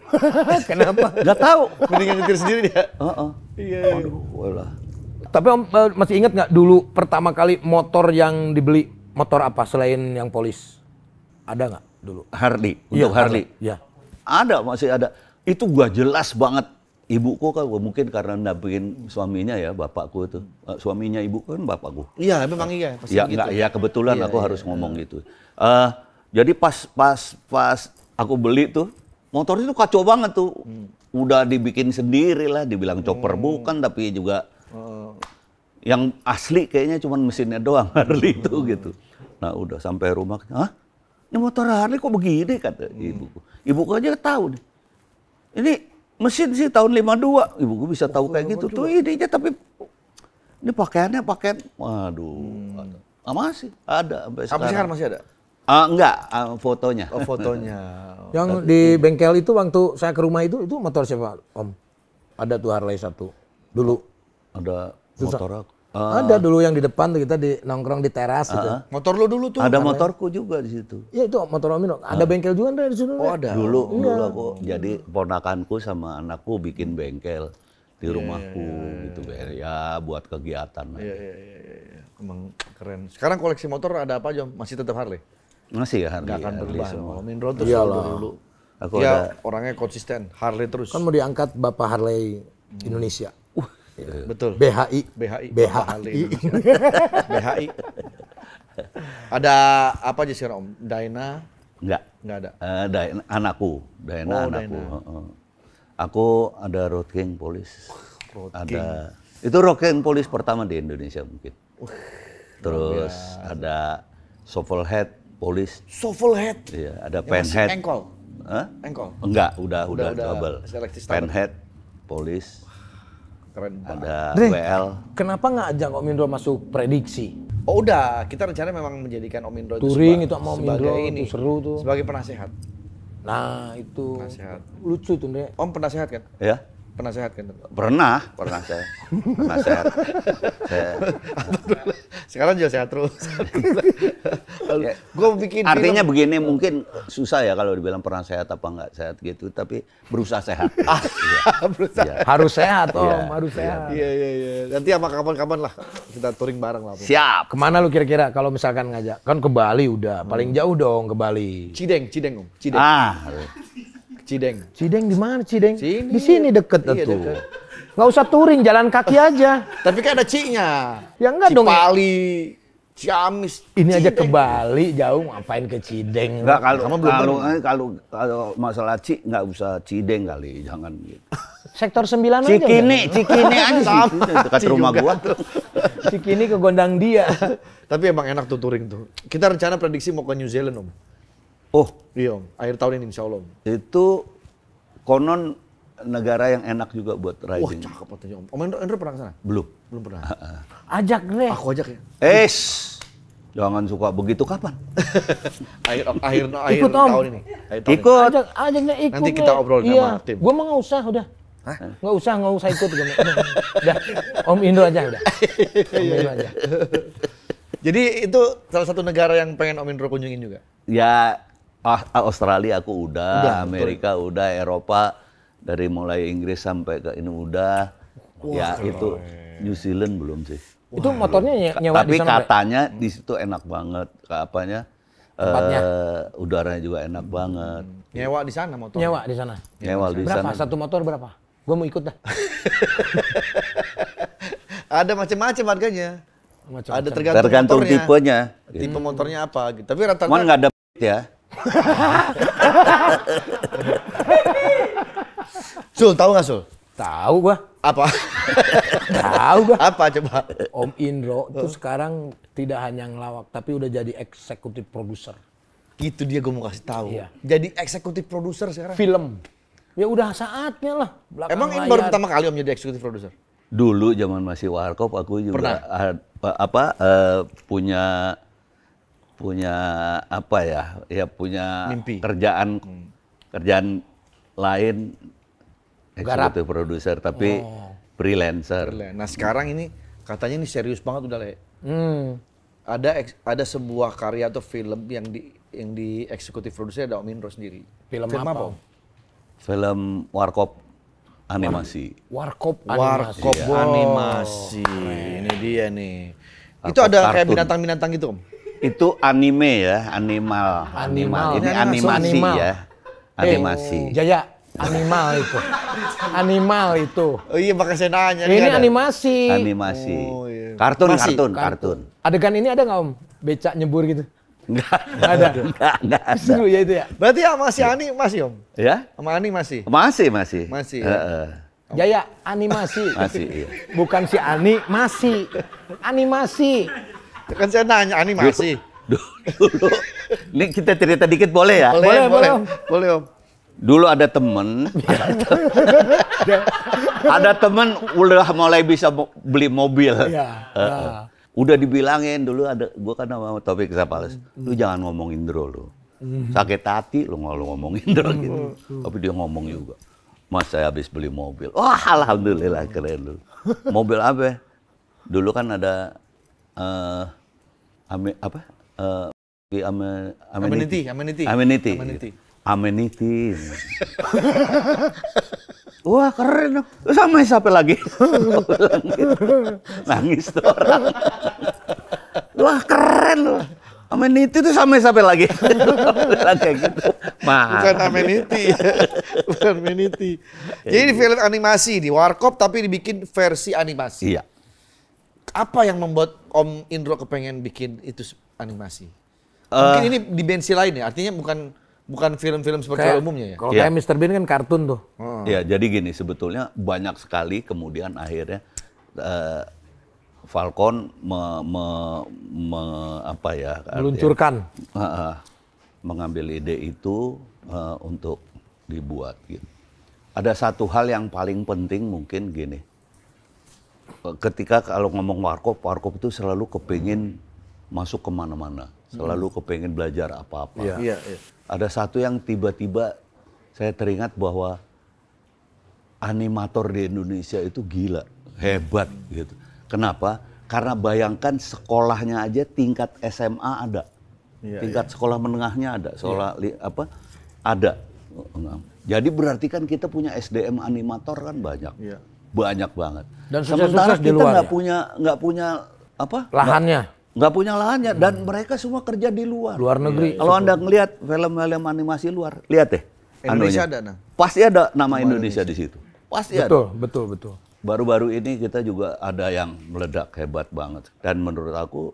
S1: Kenapa?
S2: Nggak tahu.
S3: Mendingan nyetir sendiri dia.
S2: Iya. Aduh, walah.
S1: Tapi Om masih ingat nggak dulu pertama kali motor yang dibeli, motor apa selain yang polis? Ada nggak dulu?
S2: Harley,
S1: Iya,
S2: untuk Harley.
S1: Iya.
S2: Ada, masih ada. Itu gua jelas banget. Ibuku kan mungkin karena nampingin suaminya ya, bapakku itu. Suaminya ibuku kan bapakku.
S3: Iya, memang iya. Pasti
S2: Ya
S3: gitu.
S2: enggak, ya kebetulan aku harus ngomong gitu. Jadi pas aku beli tuh, motor itu kacau banget tuh. Udah dibikin sendiri lah, dibilang chopper bukan, tapi juga yang asli kayaknya cuma mesinnya doang Harley itu gitu. Nah udah sampai rumah, hah? Ini motor Harley kok begini kata ibuku. Ibuku aja tahu nih. Ini mesin sih tahun 52, ibuku bisa tahu kayak gitu tuh ininya, tapi ini pakaian, waduh, masih ada sampai sekarang.
S3: Sampai sekarang masih ada?
S2: Enggak, fotonya.
S3: Oh, fotonya.
S1: Yang di bengkel itu waktu saya ke rumah itu motor siapa Om? Ada tuh Harley satu dulu.
S2: Ada motor aku.
S1: Ada dulu yang di depan tuh kita di nongkrong di teras gitu.
S3: Motor lo dulu tuh?
S2: Ada motorku juga di situ.
S1: Ya itu motor Om Indro. Ada bengkel juga Andre di situ.
S3: Oh ada.
S2: Dulu aku jadi ponakanku sama anakku bikin bengkel di rumahku gitu ya buat kegiatan.
S3: Iya. Emang keren. Sekarang koleksi motor ada apa aja? Masih tetap Harley?
S2: Masih ya Harley.
S3: Nggak akan berubah. Om Indro tuh dulu.
S2: Aku
S3: ya orangnya konsisten, Harley terus.
S1: Kan mau diangkat Bapak Harley Indonesia.
S3: Betul.
S1: BHI.
S3: BHI. BHI. Ada apa aja sih Om? Dyna?
S2: Enggak
S3: ada.
S2: Anakku, Dyna anakku. Aku ada Road King Police. Ada. Itu Road King Police pertama di Indonesia mungkin. Terus ada Shovel Head Police.
S3: Shovel Head?
S2: Iya, ada Pen Head.
S3: Engkol?
S2: Engkol? Enggak, udah double. Pen Head Police.
S3: Keren banget.
S2: Ada WL.
S1: Kenapa nggak ajak Om Indro masuk prediksi?
S3: Oh udah, kita rencananya memang menjadikan Om Indro
S1: touring itu sama Om Indro itu seru tuh.
S3: Sebagai penasehat.
S1: Nah itu
S3: penasehat.
S1: Lucu tuh Ndre.
S3: Om penasehat kan?
S2: Ya.
S3: Penasehat kan?
S2: Pernah saya. Penasehat.
S3: Sekarang juga sehat terus.
S2: Ya, gue bikin artinya film. Begini, mungkin susah ya kalau dibilang pernah sehat apa enggak sehat gitu, tapi berusaha sehat.
S3: Berusaha.
S2: Ya.
S1: Harus sehat Om, harus sehat.
S3: Iya. Nanti apa kapan-kapan lah kita touring bareng lah.
S2: Siap.
S1: Kemana lu kira-kira kalau misalkan ngajak? Kan ke Bali udah, paling jauh dong ke Bali.
S3: Cideng Om. Cideng.
S1: Cideng di mana Cideng?
S3: Sini.
S1: Di sini deket tuh.
S3: Deket.
S1: Nggak usah touring, jalan kaki aja.
S3: Tapi kan ada Ci-nya.
S1: Ya enggak dong.
S3: Cipali, Ciamis.
S1: Ini Cideng. Aja ke Bali jauh, ngapain ke Cideng?
S2: Enggak, kalau masalah Ci nggak usah Cideng kali, jangan gitu.
S1: Sektor 9 aja.
S2: Cikini aja sih. Dekat rumah gua.
S1: Cikini ke Gondang Dia.
S3: Tapi emang enak tuh touring tuh. Kita rencana prediksi mau ke New Zealand Om.
S2: Oh,
S3: iya Om. Akhir tahun ini insya Allah Om.
S2: Itu konon negara yang enak juga buat riding.
S3: Wah, cakep katanya Om. Om Indro pernah ke sana?
S2: Belum
S3: pernah.
S1: Ajak deh.
S3: Aku ajak ya.
S2: Jangan suka begitu kapan?
S3: akhir
S1: ikut,
S3: tahun ini.
S2: Ikut.
S1: Ajaknya ikut.
S3: Nanti kita obrol sama tim.
S1: Gua mah nggak usah udah. Nggak usah ikut. Udah. Om Indro aja udah. Om Indro aja.
S3: Jadi itu salah satu negara yang pengen Om Indro kunjungin juga?
S2: Ya, Australia aku udah, Amerika udah, Eropa dari mulai Inggris sampai ke ini udah. Wah, ya keren. Itu New Zealand belum sih.
S1: Itu motornya nyewa
S2: tapi
S1: di sana. Tapi
S2: katanya di situ enak banget, apanya? Udaranya juga enak banget.
S3: Nyewa di sana motor.
S1: Nyewa di sana. Berapa? Satu motor berapa? Gua mau ikut dah.
S3: Ada macam-macam harganya. Ada
S2: tergantung tipenya.
S3: Tipe motornya apa gitu. Tapi rata-rata
S2: cuman nggak ada ya.
S3: Sul, tahu nggak Sul?
S1: Tahu gua.
S3: Apa?
S1: Tahu gua.
S3: Apa coba?
S1: Om Indro tuh sekarang tidak hanya ngelawak tapi udah jadi eksekutif produser.
S3: Gitu dia gue mau kasih tahu.
S1: Iya.
S3: Jadi eksekutif produser sekarang.
S1: Film. Ya udah saatnya lah.
S3: Emang ini baru pertama kali Om jadi eksekutif produser?
S2: Dulu zaman masih Warkop aku juga punya apa ya? Ya punya mimpi. Kerjaan lain eksekutif produser tapi freelancer.
S3: Nah sekarang ini katanya ini serius banget udah Le. Ada sebuah karya atau film yang di eksekutif produser ada Om Indro sendiri.
S1: Film apa?
S2: Film Warkop animasi.
S1: Warkop
S3: animasi. Ini dia nih. Itu ada kayak binatang-binatang gitu Om?
S2: Itu anime ya, animal. Ini animasi ya. Animasi.
S1: Jaya, animal itu. Animal itu.
S3: Oh iya, makanya saya nanya.
S1: Ini animasi.
S2: Animasi. Oh, iya. Kartun.
S1: Adegan ini ada nggak Om? Becak nyebur gitu?
S2: Enggak
S1: ada.
S2: Enggak ada.
S1: Seru ya itu ya?
S3: Berarti sama si Ani masih Om?
S2: Ya?
S3: Sama Ani masih?
S2: Masih.
S3: Ya?
S1: Jaya, animasi.
S2: Masih, iya.
S1: Bukan si Ani, masih. Animasi.
S3: Kan saya nanya, Ani masih.
S2: Dulu. Ini kita cerita dikit boleh ya?
S3: Boleh Om.
S2: Dulu ada temen udah mulai bisa beli mobil.
S1: Iya.
S2: Udah dibilangin dulu gua kan sama Taufik Sapales, lu jangan ngomong Indro lu. Sakit hati lu ngomong Indro gitu. Tapi dia ngomong juga. Mas saya habis beli mobil. Wah alhamdulillah keren lu. Mobil apa? Dulu kan ada Amenity. Wah keren dong. Sama siapa lagi? Nangis tuh orang. Amenity itu sampai lagi. Kayak gitu.
S3: Bukan amenity. Bukan amenity. Jadi di film animasi di Warkop tapi dibikin versi animasi.
S2: Iya.
S3: Apa yang membuat Om Indro kepengen bikin itu animasi? Mungkin ini dimensi lain ya. Artinya bukan film-film seperti umumnya ya.
S1: Kalau kayak Mr. Bean kan kartun tuh.
S2: Ya, jadi gini sebetulnya banyak sekali kemudian akhirnya Falcon
S1: meluncurkan
S2: mengambil ide itu untuk dibuat gitu. Ada satu hal yang paling penting mungkin gini. Ketika kalau ngomong Warkop itu selalu kepingin masuk kemana-mana, selalu kepingin belajar apa-apa.
S3: Iya.
S2: Ada satu yang tiba-tiba saya teringat bahwa animator di Indonesia itu gila, hebat gitu. Kenapa? Karena bayangkan sekolahnya aja tingkat SMA ada, tingkat sekolah menengahnya ada, ada. Jadi berarti kan kita punya SDM animator kan banyak, banyak banget.
S1: Dan
S2: sementara
S1: di
S2: kita
S1: luar
S2: nggak punya apa?
S1: Lahannya.
S2: Nggak punya lahannya dan mereka semua kerja di luar.
S1: Luar negeri.
S2: Kalau Anda ngelihat film-film animasi luar, lihat deh.
S3: Indonesia ada.
S2: Pasti ada nama Indonesia di situ. Pasti ada.
S1: Betul.
S2: Baru-baru ini kita juga ada yang meledak hebat banget. Dan menurut aku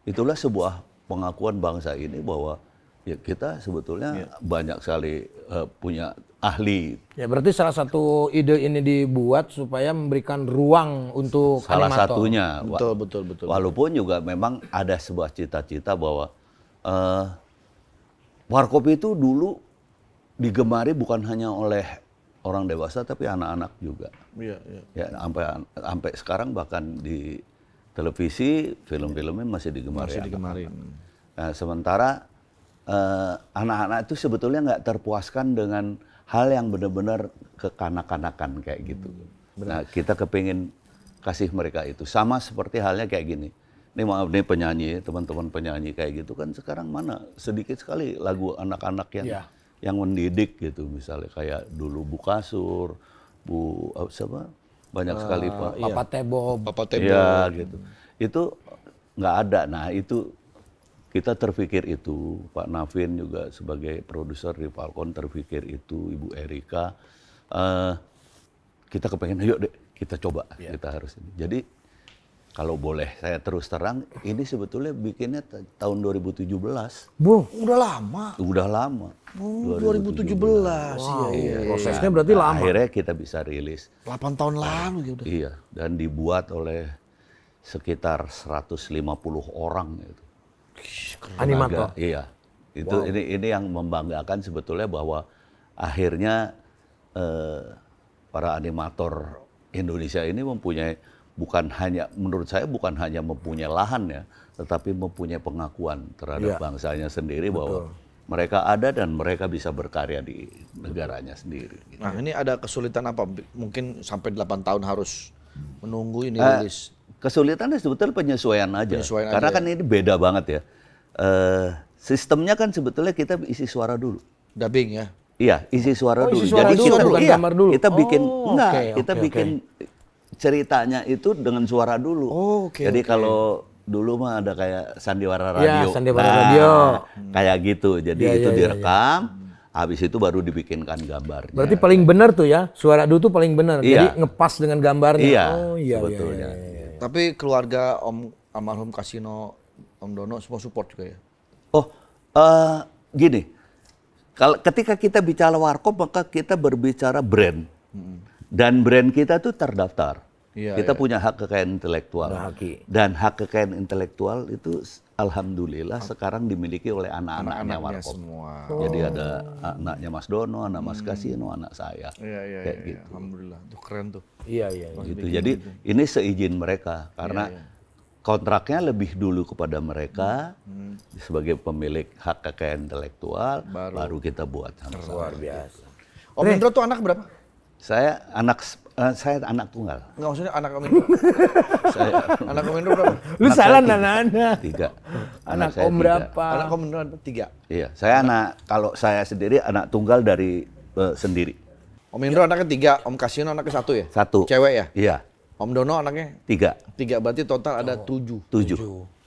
S2: itulah sebuah pengakuan bangsa ini bahwa ya kita sebetulnya banyak sekali punya ahli.
S1: Ya berarti salah satu ide ini dibuat supaya memberikan ruang untuk
S2: salah
S1: animator.
S2: Satunya.
S3: Betul.
S2: Walaupun juga memang ada sebuah cita-cita bahwa Warkop itu dulu digemari bukan hanya oleh orang dewasa tapi anak-anak juga.
S3: Iya.
S2: Ya sampai sekarang bahkan di televisi film-filmnya masih digemari. Nah, sementara anak-anak itu sebetulnya nggak terpuaskan dengan hal yang benar-benar kekanak-kanakan kayak gitu. Nah, kita kepingin kasih mereka itu. Sama seperti halnya kayak gini. Ini maaf nih penyanyi, teman-teman penyanyi kayak gitu kan sekarang mana sedikit sekali lagu anak-anak yang mendidik gitu. Misalnya kayak dulu Bu Kasur, banyak sekali Pak.
S1: Papa Tebob.
S2: Iya gitu. Itu nggak ada. Nah itu kita terpikir itu, Pak Navin juga sebagai produser di Falcon terpikir itu, Ibu Erika, kita kepengen, ayo deh kita coba, kita harus ini. Jadi kalau boleh saya terus terang, ini sebetulnya bikinnya tahun 2017.
S3: Bu, udah lama.
S2: Udah lama.
S3: 2017.
S1: Wow.
S3: Iya.
S1: Prosesnya berarti lama.
S2: Akhirnya kita bisa rilis.
S3: 8 tahun lalu gitu.
S2: Iya, dan dibuat oleh sekitar 150 orang gitu.
S1: Animator.
S2: Iya. Itu ini yang membanggakan sebetulnya bahwa akhirnya para animator Indonesia ini mempunyai menurut saya bukan hanya mempunyai lahan ya, tetapi mempunyai pengakuan terhadap bangsanya sendiri bahwa mereka ada dan mereka bisa berkarya di negaranya sendiri. Gitu.
S3: Nah, ini ada kesulitan apa? Mungkin sampai 8 tahun harus menunggu ini rilis.
S2: Kesulitannya sebetulnya penyesuaian aja. Karena kan ini beda banget ya. Sistemnya kan sebetulnya kita isi suara dulu.
S3: Dubbing ya?
S2: Iya, isi suara dulu.
S1: Isi suara
S2: jadi
S1: dulu, bukan gambar dulu.
S2: Kita bikin kita bikin ceritanya itu dengan suara dulu. Jadi kalau dulu mah ada kayak sandiwara radio.
S1: Ya, sandiwara radio.
S2: Kayak gitu. Jadi itu direkam, habis itu baru dibikinkan gambarnya.
S1: Berarti paling benar tuh ya, suara dulu tuh paling benar. Jadi ngepas dengan gambarnya.
S2: Iya,
S1: sebetulnya.
S3: Tapi keluarga Om almarhum Kasino, Om Dono semua support juga ya?
S2: Gini, ketika kita bicara Warkop maka kita berbicara brand. Dan brand kita tuh terdaftar. Kita punya hak kekayaan intelektual. Dan hak kekayaan intelektual itu alhamdulillah sekarang dimiliki oleh anak-anaknya Warkop.
S3: Semua.
S2: Jadi ada anaknya Mas Dono, anak Mas Kasino, anak saya. Kayak gitu.
S3: Alhamdulillah, itu keren tuh.
S1: Iya.
S2: Gitu. Jadi ini seizin mereka karena kontraknya lebih dulu kepada mereka sebagai pemilik hak kekayaan intelektual, baru kita buat.
S1: Luar biasa.
S3: Om Indro tuh anak berapa?
S2: Saya anak tunggal.
S3: Enggak, maksudnya anak Om Indro. Anak Om Indro berapa?
S1: Lu salah Nana.
S2: 3.
S1: Anak Om berapa?
S3: Anak Om Indro 3.
S2: Iya, kalau saya sendiri anak tunggal dari sendiri.
S3: Om Indro anaknya 3, Om Kasino anaknya 1 ya?
S2: 1.
S3: Cewek ya?
S2: Iya.
S3: Om Dono anaknya?
S2: 3.
S3: 3, berarti total ada 7.
S2: 7.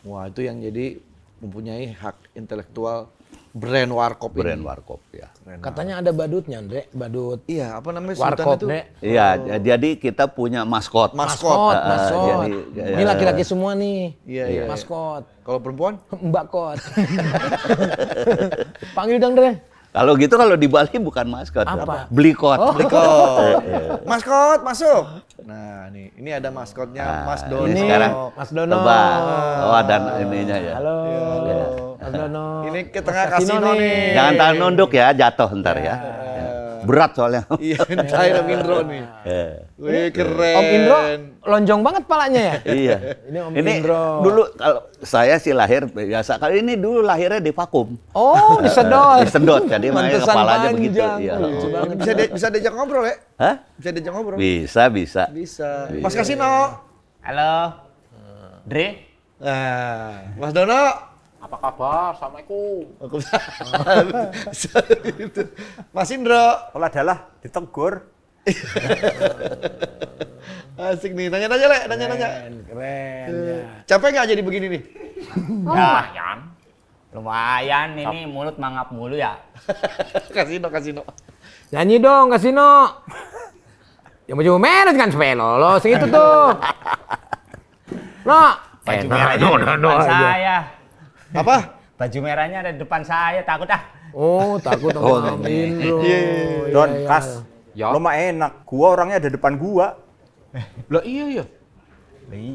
S3: Wah, itu yang jadi mempunyai hak intelektual brand Warkop ini.
S2: Brand Warkop ya.
S1: Katanya ada badutnya, Andre, badut.
S3: Iya, apa namanya
S1: Warkop,
S3: itu?
S2: Iya, jadi kita punya maskot.
S1: Maskot.
S2: Jadi,
S1: ini laki-laki semua nih.
S3: Iya.
S1: Maskot.
S3: Kalau perempuan?
S1: Mbak Kot. Panggil dong, Dre.
S2: Kalau gitu kalau di Bali bukan maskot.
S1: Apa?
S2: Blikot.
S3: Blikot. Maskot, masuk. Nah, ini ada maskotnya Mas Dono.
S2: Ini sekarang
S1: Mas Dono.
S2: tebak. Oh, dan ininya ya.
S1: Halo. Mas Dono.
S3: Ini ke tengah kasino nih.
S2: Jangan tangan nunduk ya, jatuh ntar ya. Berat soalnya.
S3: Iya, saya Om Indro nih. Wih, keren.
S1: Om Indro lonjong banget palanya ya?
S2: Iya.
S1: Ini Om Indro.
S2: Dulu kalau saya sih lahir biasa. Kali ini dulu lahirnya di vakum.
S1: Oh, disedot.
S2: Disedot, jadi makanya kepalanya begitu. Iya.
S1: Lucu banget.
S3: Bisa diajak ngobrol ya?
S2: Hah?
S3: Bisa diajak ngobrol?
S2: Bisa.
S3: Bisa. Mas Kasino.
S4: Halo. Dre.
S3: Nah, Mas Dono.
S4: Apa kabar? Assalamualaikum.
S3: Mas Indro.
S4: Olah adalah ditegur.
S3: Asik nih, nanya-nanya Le, nanya-nanya.
S1: Keren. Ya.
S3: Capek nggak jadi begini nih?
S4: Lumayan ini mulut mangap mulu ya.
S3: Kasino.
S1: Nyanyi dong, Kasino. Yang baju merah kan supaya lolos itu tuh.
S4: Baju merahnya ada di depan saya.
S3: Apa?
S4: Baju merahnya ada di depan saya, takut ah.
S1: Oh, takut sama Om Indro.
S5: Don, Kas, lo mah enak. Gua orangnya ada depan gua.
S6: Lah iya ya.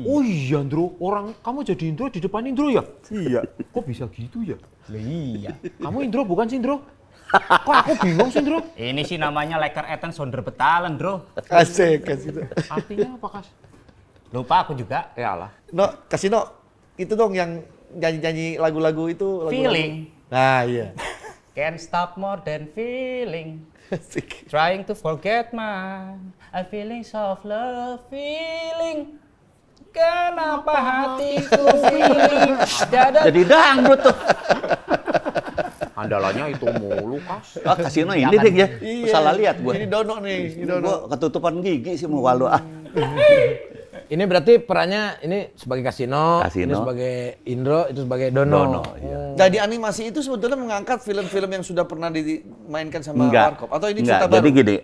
S6: Oh iya Indro, orang kamu jadi Indro di depan Indro ya?
S5: Iya.
S6: Kok bisa gitu ya?
S4: Lah iya.
S6: Kamu Indro bukan sih Indro? Kok aku bingung sih Indro?
S4: Ini sih namanya Leker Eten Sonder Betalen, Bro.
S3: Asik, Kasino.
S6: Artinya apa Kas?
S4: Lupa aku juga.
S6: Ya Allah.
S3: No, Kasino, itu dong yang nyanyi-nyanyi lagu-lagu itu.
S4: Feeling.
S3: Nah, iya.
S4: Can't stop more than feeling.
S3: Asik.
S4: Trying to forget my feelings of love, feeling. Kenapa hatiku feeling?
S2: Jadi dangdut tuh.
S6: Andalannya itu mulu Kas.
S2: Kasino ini deh ya. Salah lihat gue.
S3: Ini Dono nih,
S2: Gue ketutupan gigi sih mau walu.
S1: Ini berarti perannya ini sebagai Kasino, ini sebagai Indro, itu sebagai Dono.
S2: Iya.
S3: Jadi animasi itu sebetulnya mengangkat film-film yang sudah pernah dimainkan sama Warkop atau ini cerita baru?
S2: Jadi gini,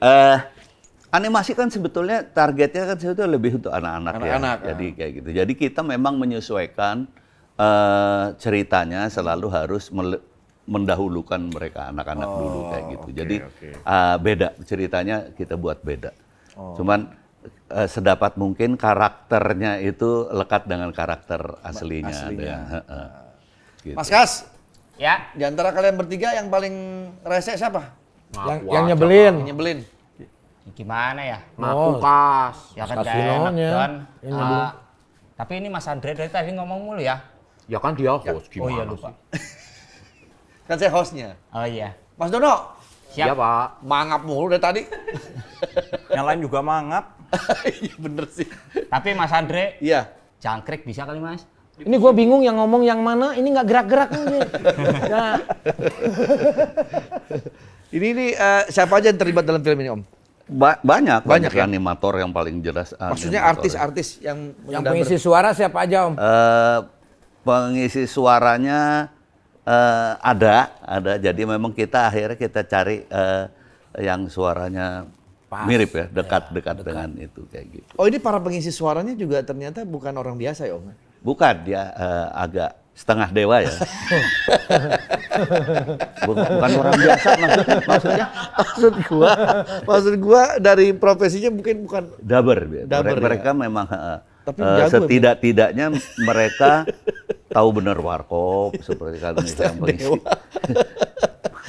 S2: animasi kan sebetulnya targetnya kan sebetulnya lebih untuk anak-anak ya. Jadi kayak gitu. Jadi kita memang menyesuaikan ceritanya selalu harus mendahulukan mereka anak-anak dulu kayak gitu. Jadi beda ceritanya kita buat beda. Cuman sedapat mungkin karakternya itu lekat dengan karakter aslinya.
S3: Gitu. Mas Kas,
S4: Ya.
S3: di antara kalian bertiga yang paling rese siapa?
S1: Yang nyebelin.
S3: Yang nyebelin.
S4: Gimana ya?
S6: Ngaku Kas.
S4: Ya kan gak enak,
S1: Kasinonya.
S4: Don.
S1: Yang nyebelin.
S4: Tapi ini Mas Andre dari tadi ngomong mulu ya.
S6: Ya kan dia host gimana?
S4: Oh iya lupa.
S3: Kan saya hostnya.
S4: Oh iya.
S3: Mas Dono,
S6: Iya Pak.
S3: mangap mulu dari tadi.
S5: Yang lain juga mangap.
S3: Iya bener sih.
S4: Tapi Mas Andre,
S3: Iya.
S4: jangkrik bisa kali Mas?
S1: Ini gue bingung yang ngomong yang mana, ini nggak gerak-gerak nih. Nah,
S3: Ini siapa aja yang terlibat dalam film ini Om?
S2: Banyak
S3: ya?
S2: animator yang paling jelas.
S3: Maksudnya
S2: animator
S3: artis-artis yang
S1: pengisi suara siapa aja Om?
S2: pengisi suaranya ada. Jadi memang kita akhirnya kita cari yang suaranya mirip ya, dekat dengan itu kayak gitu.
S3: Oh ini para pengisi suaranya juga ternyata bukan orang biasa ya Om?
S2: Bukan, dia agak setengah dewa ya. Bukan orang biasa maksudnya.
S3: Maksud gua dari profesinya mungkin bukan
S2: Daber. Mereka memang setidak-tidaknya mereka tahu benar Warkop seperti kami yang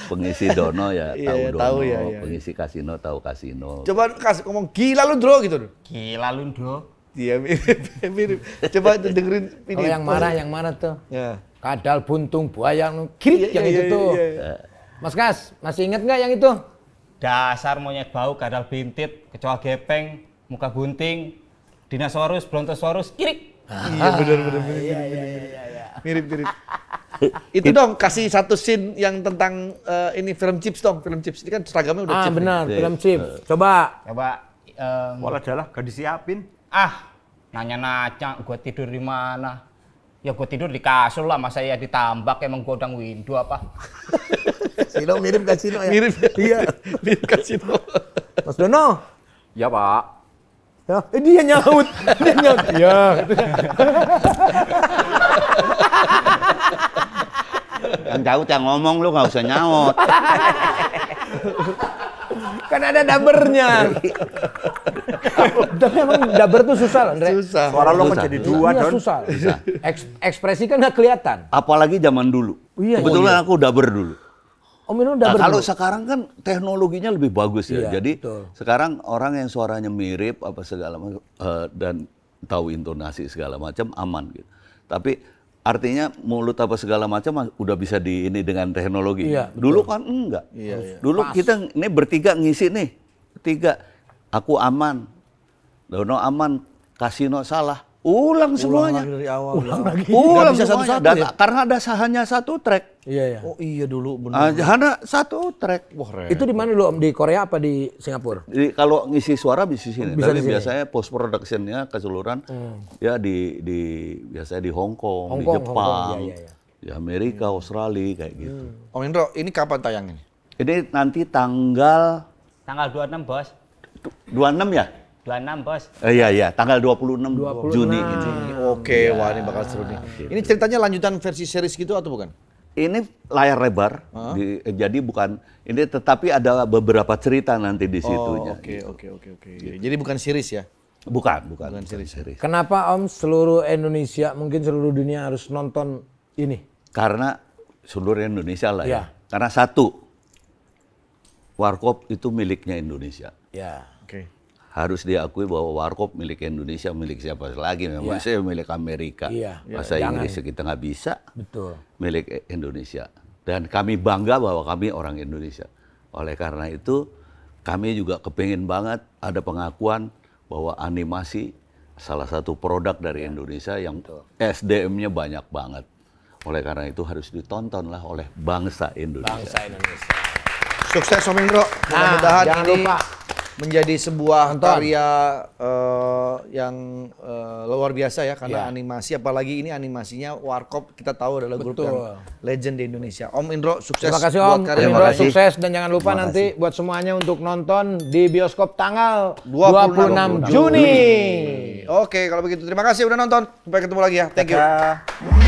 S2: pengisi Dono ya tahu Dono, pengisi Kasino tahu Kasino.
S3: Coba ngomong gila lu Dro gitu.
S4: Gila lu, Bro.
S3: Iya mirip. Coba dengerin ini.
S1: Kalau yang mana tuh?
S3: Ya.
S1: Kadal buntung buaya kirik yang itu tuh. Mas Kas, masih ingat nggak yang itu?
S4: Dasar monyet bau, kadal bintit, kecoa gepeng, muka bunting, dinosaurus, brontosaurus, kirik.
S3: Iya benar. Mirip. Itu dong kasih satu scene yang tentang ini film Chips dong. Film Chips ini kan seragamnya udah Chips.
S1: Benar, film Chips. Coba.
S5: Walah adalah gak disiapin.
S4: Nanya-nanya, gua tidur di mana? Ya gue tidur di kasur lah, masa ya ditambak, emang godang window apa?
S1: Sino mirip kasino ya?
S3: Mirip.
S1: Iya.
S3: Mirip kasino.
S1: Mas Dono.
S6: Ya Pak.
S1: Ya, dia nyaut. Dia nyaut. Iya.
S2: Yang jauh yang ngomong lu nggak usah nyaut.
S1: Kan ada dabernya. Tapi emang daber tuh susah, Andre.
S3: Susah.
S5: Suara lo menjadi dua,
S1: Iya,
S5: Don.
S1: susah. Ekspresi kan nggak kelihatan.
S2: Apalagi zaman dulu.
S1: Iya,
S2: Kebetulan aku daber dulu.
S1: Om Indro
S2: Nah,
S1: daber.
S2: kalau
S1: dulu.
S2: sekarang kan teknologinya lebih bagus ya.
S1: Iya,
S2: Jadi
S1: betul.
S2: sekarang orang yang suaranya mirip apa segala macam dan tahu intonasi segala macam aman gitu. Tapi artinya mulut apa segala macam udah bisa di ini dengan teknologi.
S1: Iya,
S2: Dulu kan enggak.
S3: Iya.
S2: Dulu kita ini bertiga ngisi nih. Bertiga. Aku aman. Dono aman. Kasino salah. Ulang semuanya.
S3: Ulang lagi dari awal.
S2: Ulang
S3: bisa
S2: semuanya.
S3: satu-satu
S2: Dan
S3: ya?
S2: karena ada hanya satu track.
S1: Iya, iya.
S3: Oh iya dulu benar.
S2: Hanya satu track.
S3: Wah, keren.
S1: Itu di mana dulu Om? Di Korea apa di Singapura?
S2: Jadi kalau ngisi suara bisa di sini,
S1: Bisa
S2: tapi
S1: di sini.
S2: biasanya post productionnya keseluruhan ya di biasanya di Hong Kong, di
S1: Hong Kong,
S2: Jepang,
S1: iya, iya.
S2: di Amerika, Australia kayak gitu.
S3: Om Indro, ini kapan tayangnya?
S2: Ini nanti tanggal
S4: Tanggal 26 bos,
S2: 26 ya?
S4: 26 bos.
S2: Iya, tanggal 26 Juni ini.
S3: Oke, wah ini bakal seru nih. Ini ceritanya lanjutan versi series gitu atau bukan?
S2: Ini layar lebar, jadi bukan ini, tetapi ada beberapa cerita nanti di situnya.
S3: Oke. Jadi bukan series ya?
S2: Bukan series.
S1: Kenapa Om seluruh Indonesia, mungkin seluruh dunia harus nonton ini?
S2: Karena seluruh Indonesia lah ya.
S1: Ya.
S2: Karena satu, Warkop itu miliknya Indonesia.
S1: Ya.
S3: Oke.
S2: Harus diakui bahwa Warkop milik Indonesia, milik siapa lagi? Memang saya milik Amerika.
S1: Iya.
S2: Bahasa Inggris kita nggak bisa.
S1: Betul.
S2: Milik Indonesia. Dan kami bangga bahwa kami orang Indonesia. Oleh karena itu, kami juga kepingin banget ada pengakuan bahwa animasi salah satu produk dari Indonesia yang SDM-nya banyak banget. Oleh karena itu harus ditonton lah oleh bangsa Indonesia.
S1: Bangsa Indonesia.
S3: Sukses Om Indro. Mudah-mudahan
S1: jangan
S3: ini
S1: lupa.
S3: menjadi sebuah
S1: Nonton.
S3: karya yang luar biasa ya, karena
S1: Ya.
S3: animasi, apalagi ini animasinya Warkop kita tahu adalah grup
S1: Betul.
S3: yang legend di Indonesia. Om Indro, sukses
S1: Terima kasih
S3: buat
S1: Om.
S3: karya
S1: Indro,
S2: kasih.
S1: sukses dan jangan lupa
S2: Terima
S1: nanti buat semuanya untuk nonton di bioskop tanggal 26
S3: 26
S1: Juni.
S3: Oke, kalau begitu terima kasih udah nonton. Sampai ketemu lagi ya. Thank you.
S5: Dadah.